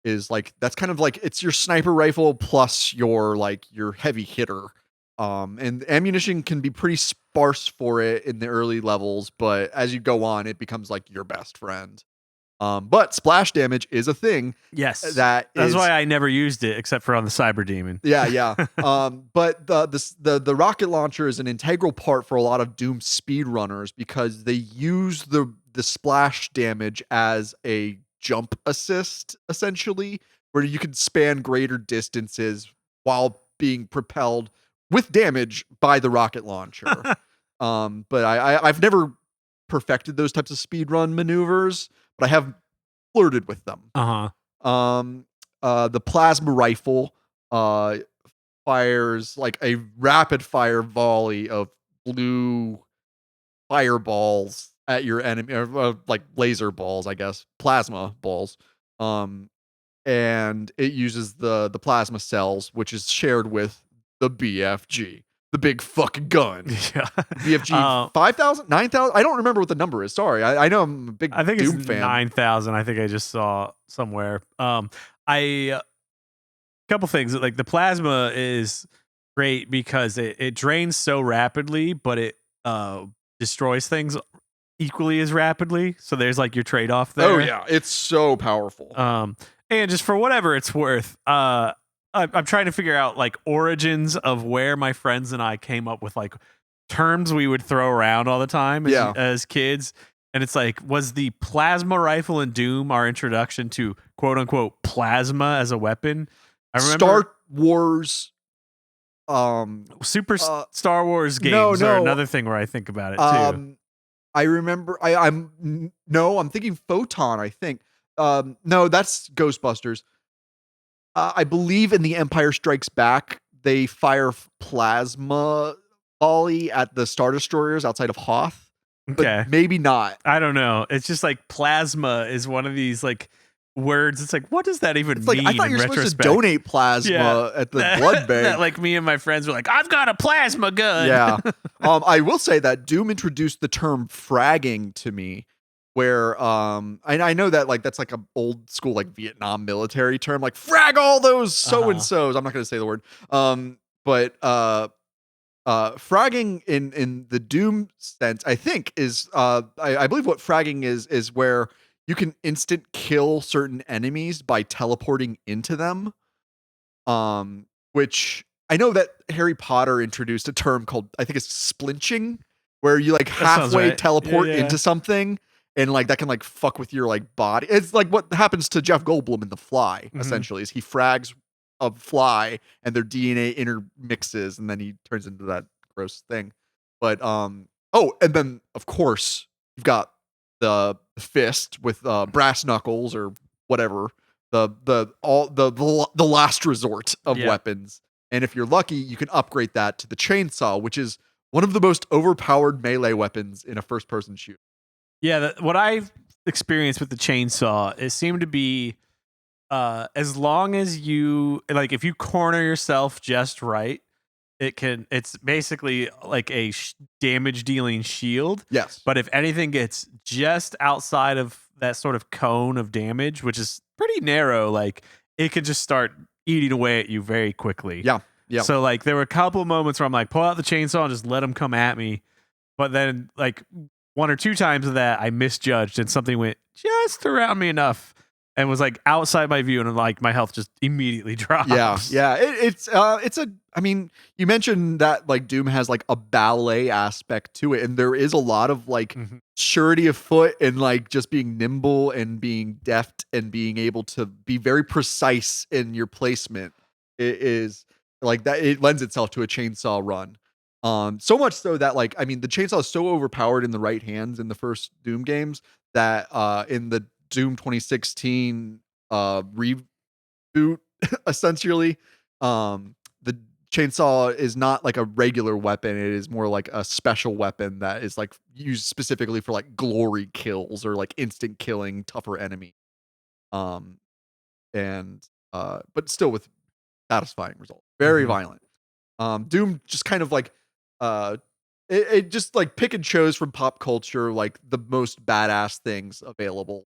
is like that's kind of like it's your sniper rifle plus your like your heavy hitter. And ammunition can be pretty sparse for it in the early levels, but as you go on, it becomes like your best friend. But splash damage is a thing. Yes. That's why I never used it except for on the Cyber Demon. Yeah. But the rocket launcher is an integral part for a lot of Doom speedrunners because they use the splash damage as a jump assist, essentially, where you can span greater distances while being propelled with damage by the rocket launcher. But I've never perfected those types of speedrun maneuvers, but I have flirted with them. The plasma rifle fires like a rapid fire volley of blue fireballs at your enemy, or like laser balls, I guess, plasma balls. And it uses the plasma cells, which is shared with the BFG, the big fucking gun. Yeah. BFG 5,000, 9,000. I don't remember what the number is. Sorry, I know I'm a big I think Doom it's fan. 9,000. I think I just saw somewhere. Couple things, like the plasma is great because it drains so rapidly, but it destroys things equally as rapidly. So there's like your trade off there. Oh yeah, it's so powerful. And just for whatever it's worth, I'm trying to figure out like origins of where my friends and I came up with like terms we would throw around all the time as kids. And it's like, was the plasma rifle in Doom our introduction to quote unquote plasma as a weapon? I remember Star Wars, Star Wars games are another thing where I think about it too. I remember I'm thinking Photon, I think. No, that's Ghostbusters. I believe in The Empire Strikes Back, they fire plasma volley at the Star Destroyers outside of Hoth. Okay. But maybe not. I don't know. It's just like plasma is one of these like words. It's like, what does that even mean? Like, I thought you were supposed to donate plasma at the blood bank. That, like me and my friends were like, I've got a plasma gun. Yeah. I will say that Doom introduced the term fragging to me, where I know that like that's like an old school like Vietnam military term, like frag all those so and so's. I'm not going to say the word. But fragging in the Doom sense, I think is I believe what fragging is where you can instant kill certain enemies by teleporting into them. Which I know that Harry Potter introduced a term called, I think it's splinching, where you like halfway teleport into something, and like that can like fuck with your like body. It's like what happens to Jeff Goldblum in The Fly, essentially, is he frags a fly and their DNA intermixes, and then he turns into that gross thing. But and then of course you've got the fist with brass knuckles or whatever, the last resort of weapons. And if you're lucky, you can upgrade that to the chainsaw, which is one of the most overpowered melee weapons in a first-person shooter. Yeah, what I've experienced with the chainsaw, it seemed to be as long as you like, if you corner yourself just right, it's basically like a damage dealing shield. Yes. But if anything gets just outside of that sort of cone of damage, which is pretty narrow, like it could just start eating away at you very quickly. Yeah. Yeah. So like there were a couple of moments where I'm like, pull out the chainsaw and just let them come at me. But then like one or two times of that, I misjudged and something went just around me enough and was like outside my view, and like my health just immediately dropped. Yeah. I mean, you mentioned that like Doom has like a ballet aspect to it, and there is a lot of like surety of foot and like just being nimble and being deft and being able to be very precise in your placement. It is like that. It lends itself to a chainsaw run. So much so that like, I mean, the chainsaw is so overpowered in the right hands in the first Doom games that in the Doom 2016 reboot, essentially, the chainsaw is not like a regular weapon. It is more like a special weapon that is like used specifically for like glory kills or like instant killing tougher enemy. Um, and but still with satisfying results. Very violent. Doom just kind of like uh it just like pick and chose from pop culture like the most badass things available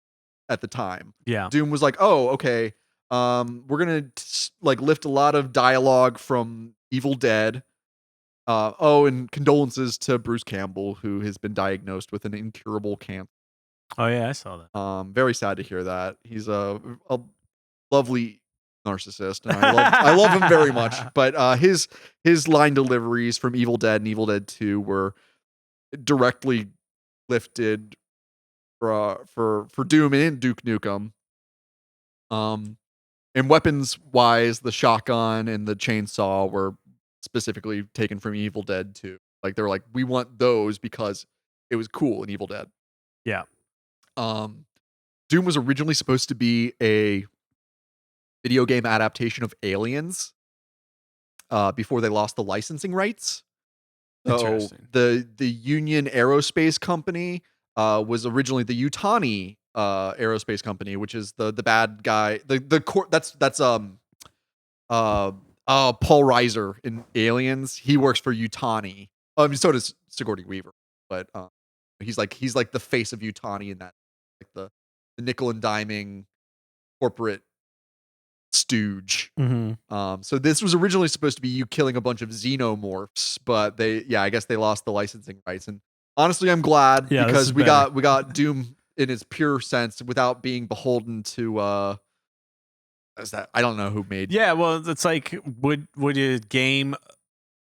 at the time. Yeah. Doom was like, "Oh, okay. We're going to like lift a lot of dialogue from Evil Dead. Oh, and condolences to Bruce Campbell who has been diagnosed with an incurable cancer. Oh yeah, I saw that. Very sad to hear that. He's a lovely narcissist, and I love him very much. But his line deliveries from Evil Dead and Evil Dead 2 were directly lifted for Doom and Duke Nukem. And weapons wise, the shotgun and the chainsaw were specifically taken from Evil Dead 2. Like they were like, we want those because it was cool in Evil Dead. Yeah. Doom was originally supposed to be a video game adaptation of Aliens before they lost the licensing rights. So the Union Aerospace Company was originally the Yutani Aerospace Company, which is the bad guy. That's Paul Reiser in Aliens. He works for Yutani. So does Sigourney Weaver, but he's like the face of Yutani in that, like the nickel and diming corporate stooge. So this was originally supposed to be you killing a bunch of xenomorphs, but I guess they lost the licensing rights. And honestly, I'm glad because we got Doom in its pure sense without being beholden to is that I don't know who made. Yeah, well, it's like would a game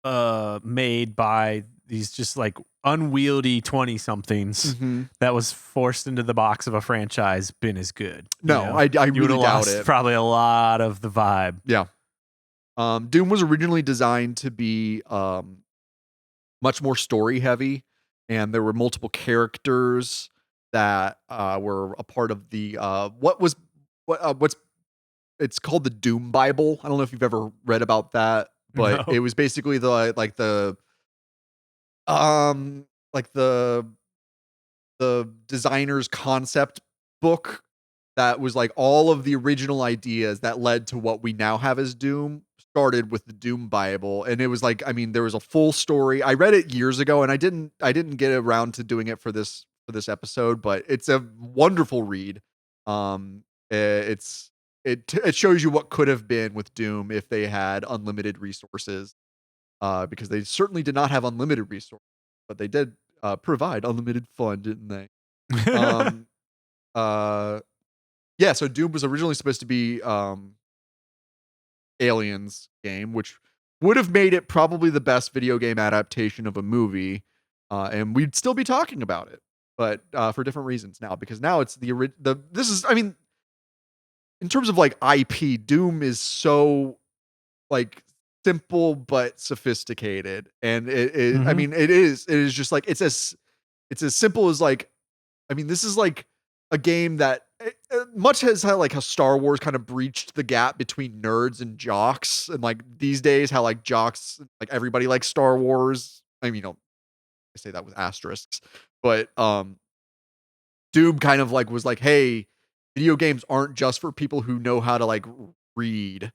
made by these just like unwieldy 20-somethings that was forced into the box of a franchise been as good? No, I really doubt it. Probably a lot of the vibe. Yeah. Doom was originally designed to be much more story heavy, and there were multiple characters that were a part of the what's it's called the Doom Bible. I don't know if you've ever read about that, but it was basically the designer's concept book that was like all of the original ideas that led to what we now have as Doom started with the Doom Bible. And it was like, I mean, there was a full story. I read it years ago and I didn't get around to doing it for this episode, but it's a wonderful read. It shows you what could have been with Doom if they had unlimited resources, because they certainly did not have unlimited resources, but they did provide unlimited fun, didn't they? Yeah, so Doom was originally supposed to be Aliens game, which would have made it probably the best video game adaptation of a movie, and we'd still be talking about it, but for different reasons now, because now it's this is, I mean, in terms of like IP, Doom is so like simple but sophisticated, and I mean, it is just like it's as simple as like, I mean, this is like a game that much as how like how Star Wars kind of breached the gap between nerds and jocks, and like these days how like jocks, like everybody likes Star Wars. I mean, I say that with asterisks, but Doom kind of like was like, hey, video games aren't just for people who know how to like read.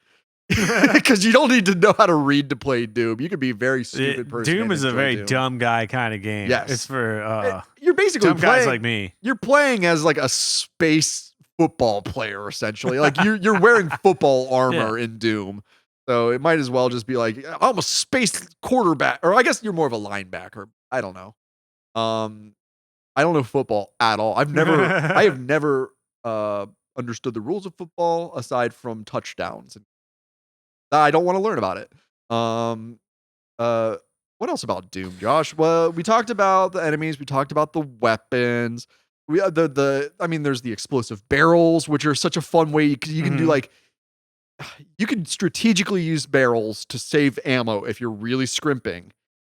Because you don't need to know how to read to play Doom. You could be a very stupid person. Doom is a very dumb guy kind of game. Yes, it's for you're basically dumb guys like me. You're playing as like a space football player, essentially. Like you're wearing football armor in Doom, so it might as well just be like, I'm a space quarterback, or I guess you're more of a linebacker. I don't know. I don't know football at all. I have never understood the rules of football aside from touchdowns. I don't want to learn about it. What else about Doom, Josh? Well, we talked about the enemies. We talked about the weapons. We I mean, there's the explosive barrels, which are such a fun way you can do like, you can strategically use barrels to save ammo if you're really scrimping.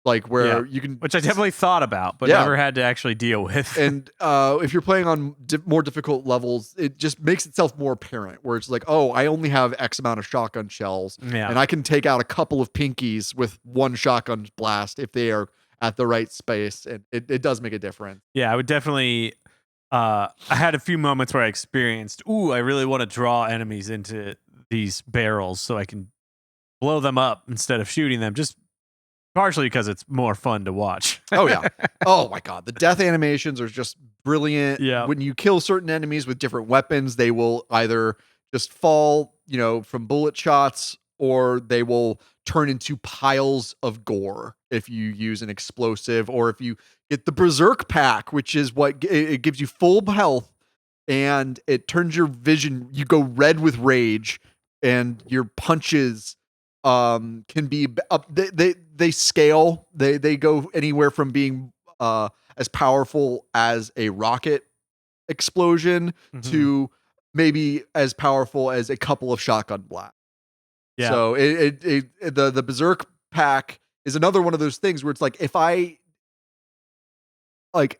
like where you can, which I definitely thought about, but never had to actually deal with. And if you're playing on more difficult levels, it just makes itself more apparent. Where it's like, oh, I only have X amount of shotgun shells, and I can take out a couple of pinkies with one shotgun blast if they are at the right space, and it does make a difference. Yeah, I would definitely. I had a few moments where I experienced, I really want to draw enemies into these barrels so I can blow them up instead of shooting them, just partially because it's more fun to watch. Oh, yeah. Oh, my God. The death animations are just brilliant. Yeah. When you kill certain enemies with different weapons, they will either just fall, from bullet shots, or they will turn into piles of gore if you use an explosive, or if you get the Berserk pack, which is what it gives you full health, and it turns your vision. You go red with rage, and your punches can be up. They scale. They go anywhere from being as powerful as a rocket explosion to maybe as powerful as a couple of shotgun blasts. Yeah. So the Berserk pack is another one of those things where it's like, if I like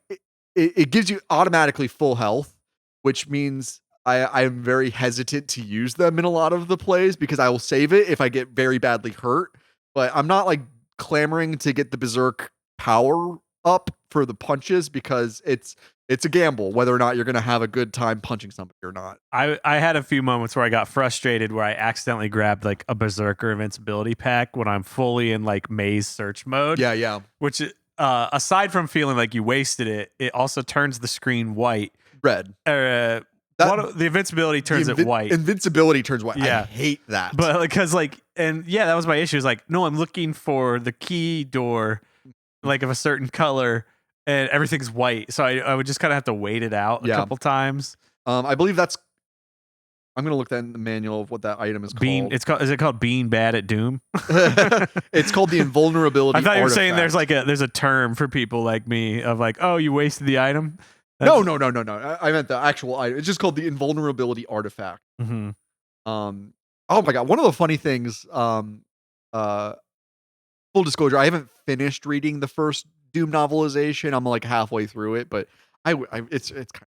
it gives you automatically full health, which means I am very hesitant to use them in a lot of the plays because I will save it if I get very badly hurt. But I'm not like clamoring to get the Berserk power up for the punches because it's a gamble whether or not you're going to have a good time punching somebody or not. I had a few moments where I got frustrated where I accidentally grabbed like a Berserker invincibility pack when I'm fully in like maze search mode. Yeah. Which aside from feeling like you wasted it, it also turns the screen white. Red. The invincibility turns it white. Invincibility turns white. Yeah. I hate that. But because that was my issue. Is like, no, I'm looking for the key door, like of a certain color, and everything's white. So I would just kind of have to wait it out a couple times. I believe that's. I'm gonna look that in the manual of what that item is called. Is it called being bad at Doom? It's called the invulnerability. I thought you were saying artifact. there's a term for people like me of like, oh, you wasted the item. No. I meant the actual item. It's just called the invulnerability artifact. Mm-hmm. Oh my God. One of the funny things, full disclosure, I haven't finished reading the first Doom novelization. I'm like halfway through it, but it's kind of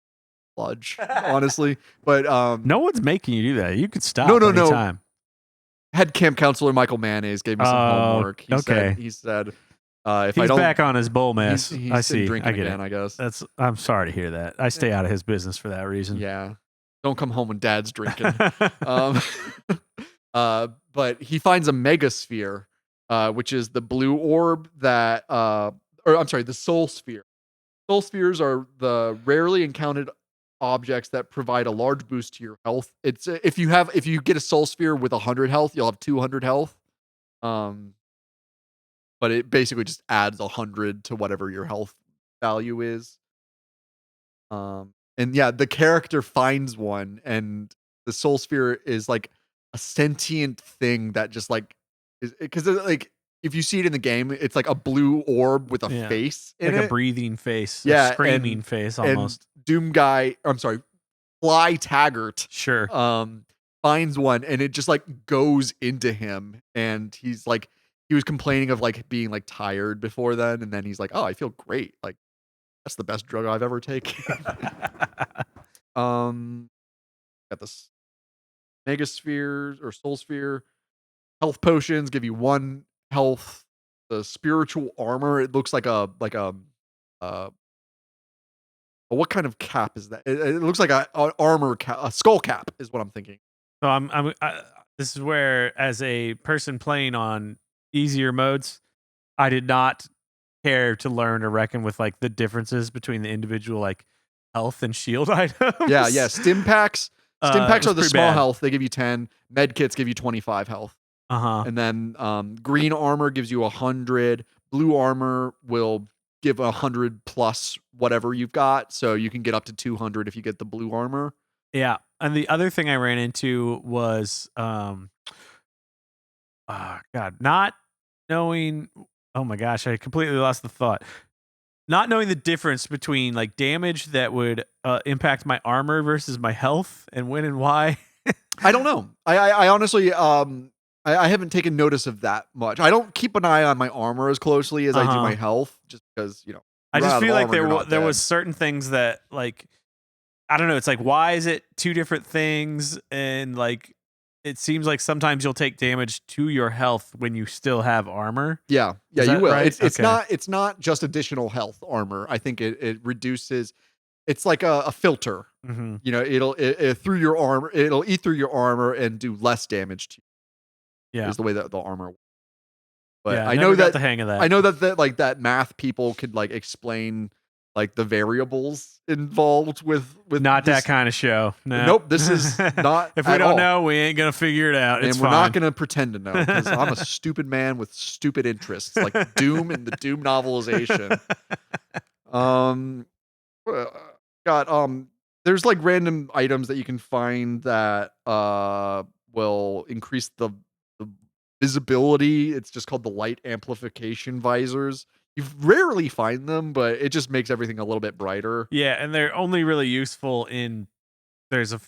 sludge, honestly. But no one's making you do that. You could stop anytime. Head camp counselor Michael Mayonnaise gave me some homework. He said if he's I don't back on his bull mess. He's I see. Drinking I get again, it. I guess. I'm sorry to hear that. I stay out of his business for that reason. Yeah. Don't come home when dad's drinking. But he finds a megasphere, which is the blue orb that the soul sphere. Soul spheres are the rarely encountered objects that provide a large boost to your health. It's if you get a soul sphere with 100 health, you'll have 200 health. But it basically just adds 100 to whatever your health value is. And yeah, the character finds one, and the soul sphere is like a sentient thing that just like is because like if you see it in the game, it's like a blue orb with a face in like it. A breathing face, a screaming face almost. And Fly Taggart. Sure. Finds one, and it just like goes into him, and he's like, he was complaining of like being like tired before then, and then he's like, oh, I feel great. Like that's the best drug I've ever taken. Got this megasphere or soul sphere. Health potions give you 1 health. The spiritual armor, it looks like what kind of cap is that? It looks like a armor cap, a skull cap is what I'm thinking. So this is where, as a person playing on easier modes, I did not care to learn or reckon with like the differences between the individual like health and shield items. Yeah. Stim packs are the small bad. health. They give you 10. Med kits give you 25 health. And then green armor gives you 100. Blue armor will give 100 plus whatever you've got, so you can get up to 200 if you get the blue armor. Yeah, and the other thing I ran into was not knowing. Oh my gosh, I completely lost the thought. Not knowing the difference between like damage that would impact my armor versus my health, and when and why. I don't know. I honestly I haven't taken notice of that much. I don't keep an eye on my armor as closely as I do my health, just because I you're just out of feel like armor, you're not there was dead. certain things that like I don't know. It's like why is it two different things? And like it seems like sometimes you'll take damage to your health when you still have armor. Yeah, Is you that will. right? Okay. It's not just additional health armor. I think it reduces. It's like a filter. Mm-hmm. It through your armor. It'll eat through your armor and do less damage to you. Yeah. Is the way that the armor works. But Yeah. I know Never got that the hang of I that. know that like that math people could like explain like the variables involved with Not that this. kind of show. No. Nope, this is not If we at don't all. know, we ain't gonna figure it out. It's And we're fine. not going to pretend to know because I'm a stupid man with stupid interests like Doom and the Doom novelization. Um, uh, got there's like random items that you can find that will increase the visibility. It's just called the light amplification visors. You rarely find them, but it just makes everything a little bit brighter. Yeah, and they're only really useful in there's a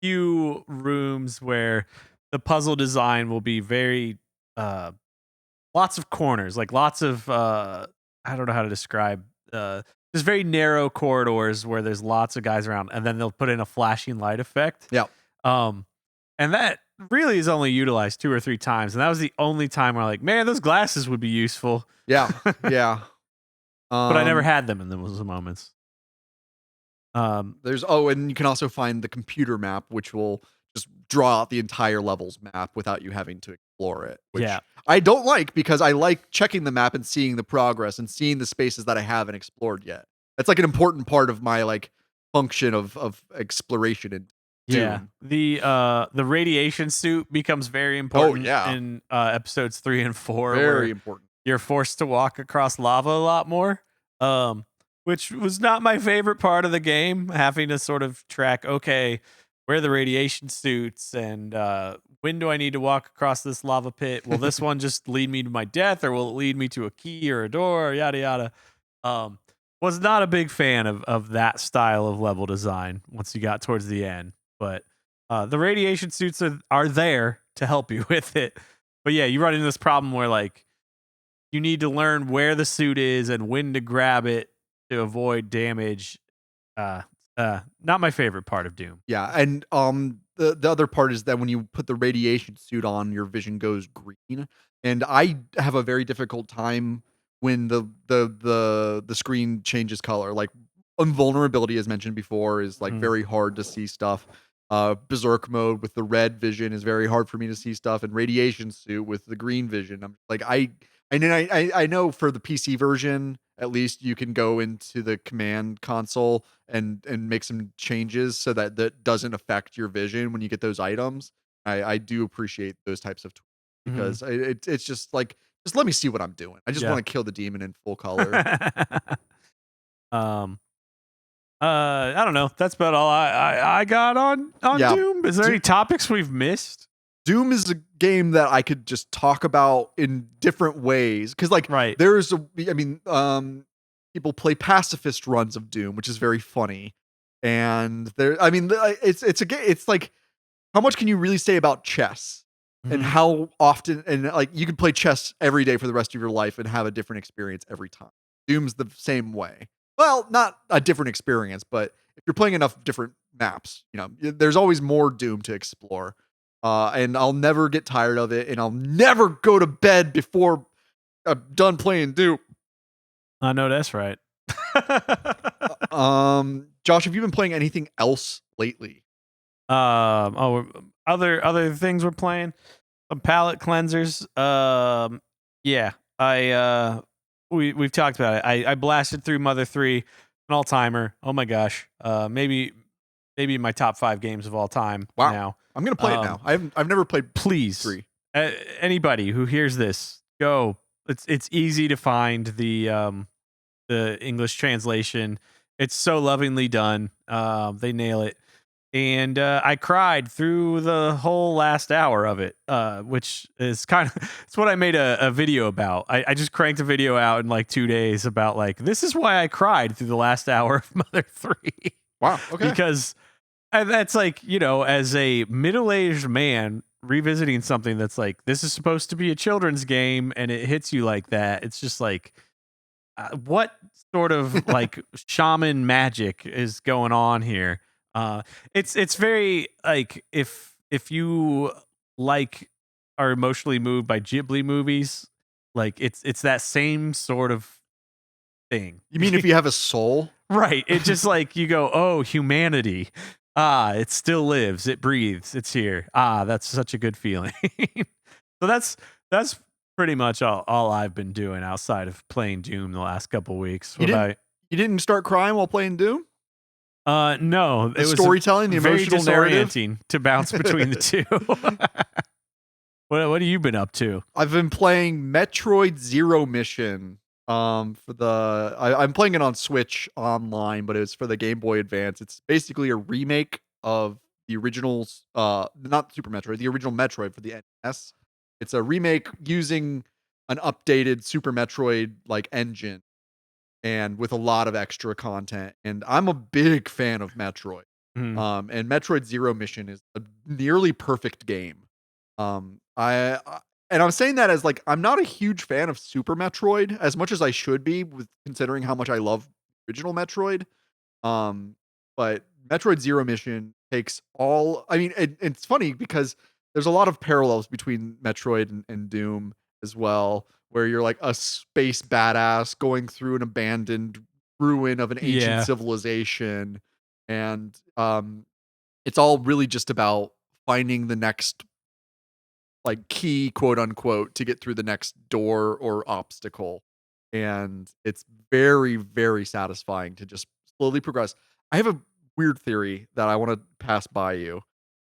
few rooms where the puzzle design will be very lots of corners, like lots of I don't know how to describe just very narrow corridors where there's lots of guys around, and then they'll put in a flashing light effect. Yeah. And that really is only utilized 2 or 3 times, and that was the only time where I'm like, man, those glasses would be useful. Yeah. Yeah. But I never had them in those moments. There's and you can also find the computer map, which will just draw out the entire level's map without you having to explore it. Which Yeah. I don't like because I like checking the map and seeing the progress and seeing the spaces that I haven't explored yet. That's like an important part of my like function of exploration in Doom. Yeah. The radiation suit becomes very important yeah. in episodes 3 and 4 where Very important. you're forced to walk across lava a lot more. Which was not my favorite part of the game, having to sort of track, okay, where are the radiation suits and when do I need to walk across this lava pit? Will this one just lead me to my death or will it lead me to a key or a door? Yada, yada. Was not a big fan of that style of level design once you got towards the end. But the radiation suits are there to help you with it. But yeah, you run into this problem where like you need to learn where the suit is and when to grab it to avoid damage. Not my favorite part of Doom. Yeah, and the other part is that when you put the radiation suit on, your vision goes green, and I have a very difficult time when the screen changes color. Like invulnerability, as mentioned before, is like very hard to see stuff. Berserk mode with the red vision is very hard for me to see stuff, and radiation suit with the green vision. I'm like I know for the PC version, at least you can go into the command console and make some changes so that that doesn't affect your vision when you get those items. I do appreciate those types of tools because it's just like just let me see what I'm doing. I just want to kill the demon in full color. I don't know. That's about all I got on Doom. Is there any topics we've missed? Doom is a game that I could just talk about in different ways because, like, there's people play pacifist runs of Doom, which is very funny, and it's a game. It's like, how much can you really say about chess, and how often, and like, you can play chess every day for the rest of your life and have a different experience every time. Doom's the same way. Well, not a different experience, but if you're playing enough different maps, there's always more Doom to explore. And I'll never get tired of it, and I'll never go to bed before I'm done playing Doom. I know that's right. Josh, have you been playing anything else lately? Other things we're playing, some palette cleansers. We've talked about it. I blasted through Mother 3, an all timer. Oh my gosh, maybe my top 5 games of all time. Wow. Now I'm gonna play it now. I've never played. Please, 3. Anybody who hears this, go. It's easy to find the English translation. It's so lovingly done. They nail it. And I cried through the whole last hour of it, which is it's what I made a video about. I just cranked a video out in like 2 days about like, this is why I cried through the last hour of Mother 3. Wow. Okay. Because that's like, as a middle-aged man revisiting something that's like, this is supposed to be a children's game, and it hits you like that. It's just like, what sort of like shaman magic is going on here? It's very like, if you like are emotionally moved by Ghibli movies, like it's that same sort of thing. You mean if you have a soul? Right. It just like you go, oh, humanity. Ah, it still lives. It breathes. It's here. Ah, that's such a good feeling. So that's pretty much all I've been doing outside of playing Doom the last couple weeks. You didn't start crying while playing Doom? No, the storytelling, the very emotional narrative disorienting to bounce between the two. What have you been up to? I've been playing Metroid Zero Mission. I'm playing it on Switch online, but it's for the Game Boy Advance. It's basically a remake of the original, not Super Metroid, the original Metroid for the NES. It's a remake using an updated Super Metroid like engine and with a lot of extra content. And I'm a big fan of Metroid. And Metroid Zero Mission is a nearly perfect game. And I'm saying that as like, I'm not a huge fan of Super Metroid as much as I should be, with considering how much I love original Metroid. But Metroid Zero Mission takes all, I mean, it's funny because there's a lot of parallels between Metroid and Doom as well, where you're like a space badass going through an abandoned ruin of an ancient civilization. And it's all really just about finding the next like key, quote unquote, to get through the next door or obstacle. And it's very, very satisfying to just slowly progress. I have a weird theory that I want to pass by you.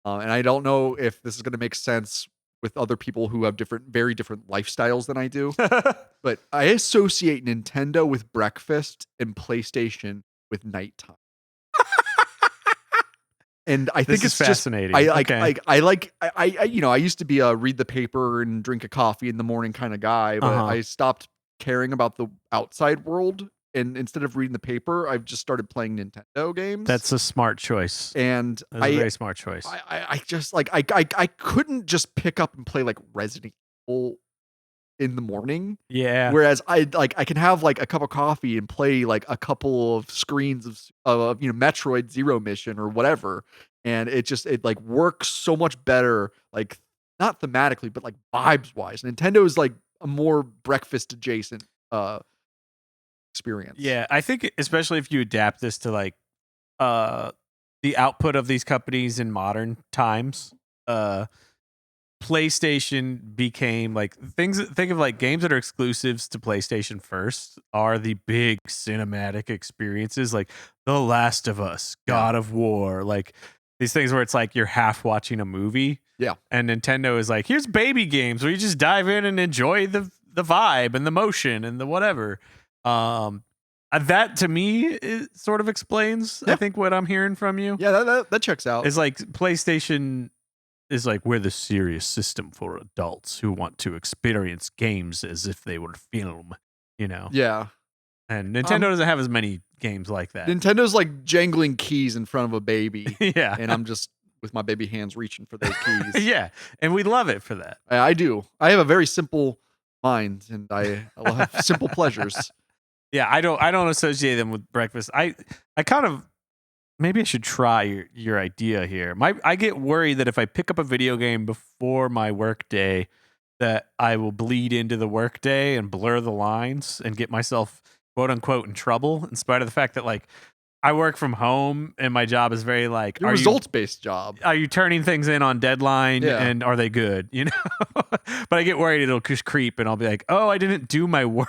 And I don't know if this is going to make sense with other people who have very different lifestyles than I do. But I associate Nintendo with breakfast and PlayStation with nighttime. And I think it's fascinating. I used to be a read the paper and drink a coffee in the morning kind of guy, but I stopped caring about the outside world. And instead of reading the paper, I've just started playing Nintendo games. That's a smart choice. And that's a very smart choice. I just like, I couldn't just pick up and play like Resident Evil in the morning. Yeah. Whereas I can have like a cup of coffee and play like a couple of screens of Metroid Zero Mission or whatever. And it like works so much better, like not thematically, but like vibes wise. Nintendo is like a more breakfast adjacent experience. Yeah. I think especially if you adapt this to like the output of these companies in modern times, PlayStation became like think of like games that are exclusives to PlayStation first are the big cinematic experiences like The Last of Us, God of War, like these things where it's like you're half watching a movie. Yeah. And Nintendo is like, here's baby games where you just dive in and enjoy the vibe and the motion and the whatever. That to me it sort of explains, I think, what I'm hearing from you. Yeah, that checks out. It's like PlayStation is like, we're the serious system for adults who want to experience games as if they were film, Yeah. And Nintendo doesn't have as many games like that. Nintendo's like jangling keys in front of a baby. Yeah. And I'm just with my baby hands reaching for those keys. Yeah. And we love it for that. I do. I have a very simple mind and I have simple pleasures. Yeah, I don't associate them with breakfast. I kind of, maybe I should try your idea here. I get worried that if I pick up a video game before my work day, that I will bleed into the work day and blur the lines and get myself, quote unquote, in trouble, in spite of the fact that like I work from home and my job is very like your results-based job. Are you turning things in on deadline and are they good? But I get worried it'll just creep and I'll be like, oh, I didn't do my work.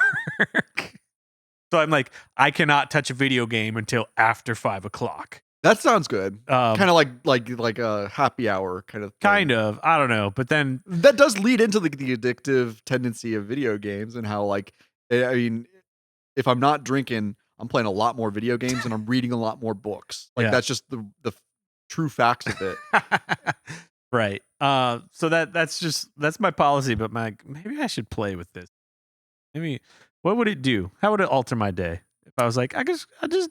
So I'm like, I cannot touch a video game until after 5 o'clock. That sounds good. Kind of like a happy hour kind of thing. Kind of. I don't know. But then that does lead into the addictive tendency of video games and how like, I mean, if I'm not drinking, I'm playing a lot more video games and I'm reading a lot more books. Like that's just the true facts of it. Right. So that's my policy, but maybe I should play with this. Maybe what would it do? How would it alter my day? if I was like, I just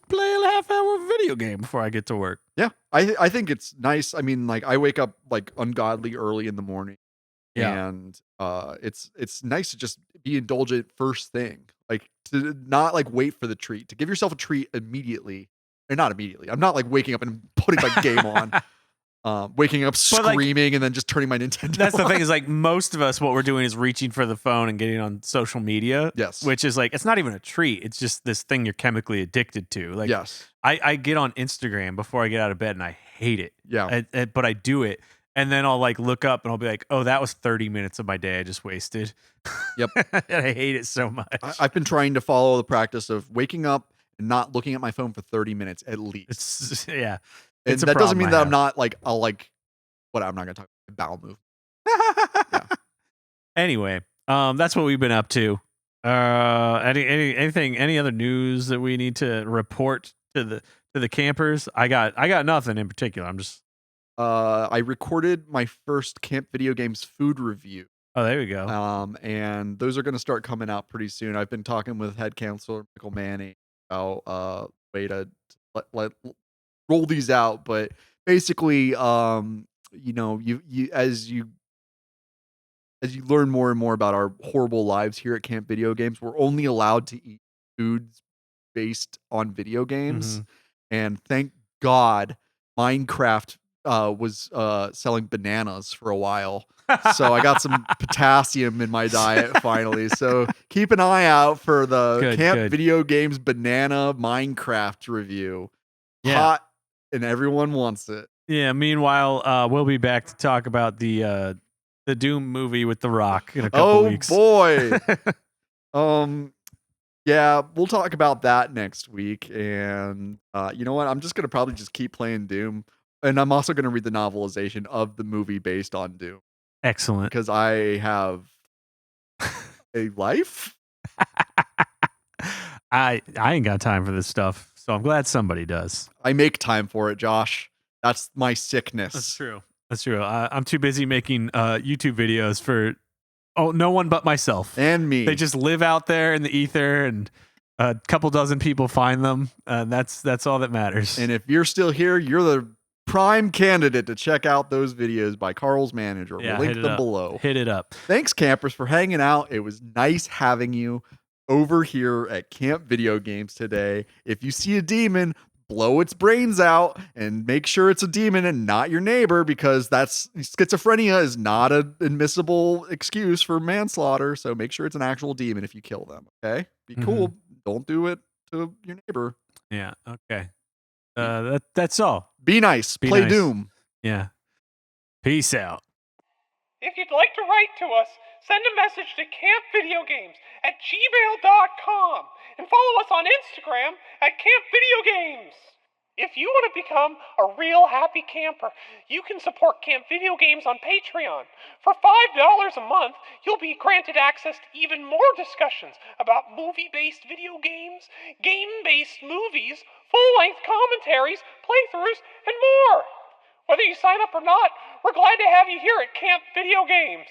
play a half-hour video game before I get to work. Yeah, I think it's nice. I mean, like I wake up like ungodly early in the morning, Yeah. and it's nice to just be indulgent first thing, like to not like wait for the treat, to give yourself a treat immediately, or not immediately. I'm not like waking up and putting my game on, waking up But, like, screaming and then just turning my Nintendo. That's the on. thing is like most of us, what we're doing is reaching for the phone and getting on social media. Yes. Which is like, it's not even a treat. It's just this thing you're chemically addicted to. Like, Yes. I get on Instagram before I get out of bed and I hate it. Yeah. But I do it. And then I'll like look up and I'll be like, oh, that was 30 minutes of my day I just wasted. Yep. And I hate it so much. I've been trying to follow the practice of waking up and not looking at my phone for 30 minutes at least. It's yeah. And It's a that doesn't problem mean I that have. I'm not like, I'm not going to talk about bowel move. Yeah. Anyway, that's what we've been up to. Any other news that we need to report to the campers? I got nothing in particular. I'm just I recorded my first Camp Video Games food review. Oh, there we go. And those are going to start coming out pretty soon. I've been talking with head counselor Michael Manning about way to let roll these out, but basically, you as you learn more and more about our horrible lives here at Camp Video Games, we're only allowed to eat foods based on video games. And thank God Minecraft was selling bananas for a while. So I got some potassium in my diet finally. So keep an eye out for the Camp Video Games banana Minecraft review. Yeah. Hot, and everyone wants it. Yeah. Meanwhile, we'll be back to talk about the Doom movie with The Rock in a couple weeks. Oh boy. Yeah, we'll talk about that next week. And you know what? I'm just gonna probably just keep playing Doom, and I'm also gonna read the novelization of the movie based on Doom. Excellent. Because I have a life. I ain't got time for this stuff, so I'm glad somebody does. I make time for it, Josh. That's my sickness. That's true. That's true. I'm too busy making YouTube videos for no one but myself and me. They just live out there in the ether, and a couple dozen people find them. That's all that matters. And if you're still here, you're the prime candidate to check out those videos by Carl's manager. Yeah, we'll link them below. Hit it up. Thanks, campers, for hanging out. It was nice having you over here at Camp Video Games today. If you see a demon, blow its brains out and make sure it's a demon and not your neighbor, because schizophrenia is not an admissible excuse for manslaughter. So make sure it's an actual demon if you kill them. Okay, be cool. Don't do it to your neighbor. Yeah. Okay. That's all. Be nice. Play Doom. Yeah. Peace out. If you'd like to write to us, send a message to campvideogames@gmail.com and follow us on Instagram at campvideogames. If you want to become a real happy camper, you can support Camp Video Games on Patreon. For $5 a month, you'll be granted access to even more discussions about movie-based video games, game-based movies, full-length commentaries, playthroughs, and more. Whether you sign up or not, we're glad to have you here at Camp Video Games.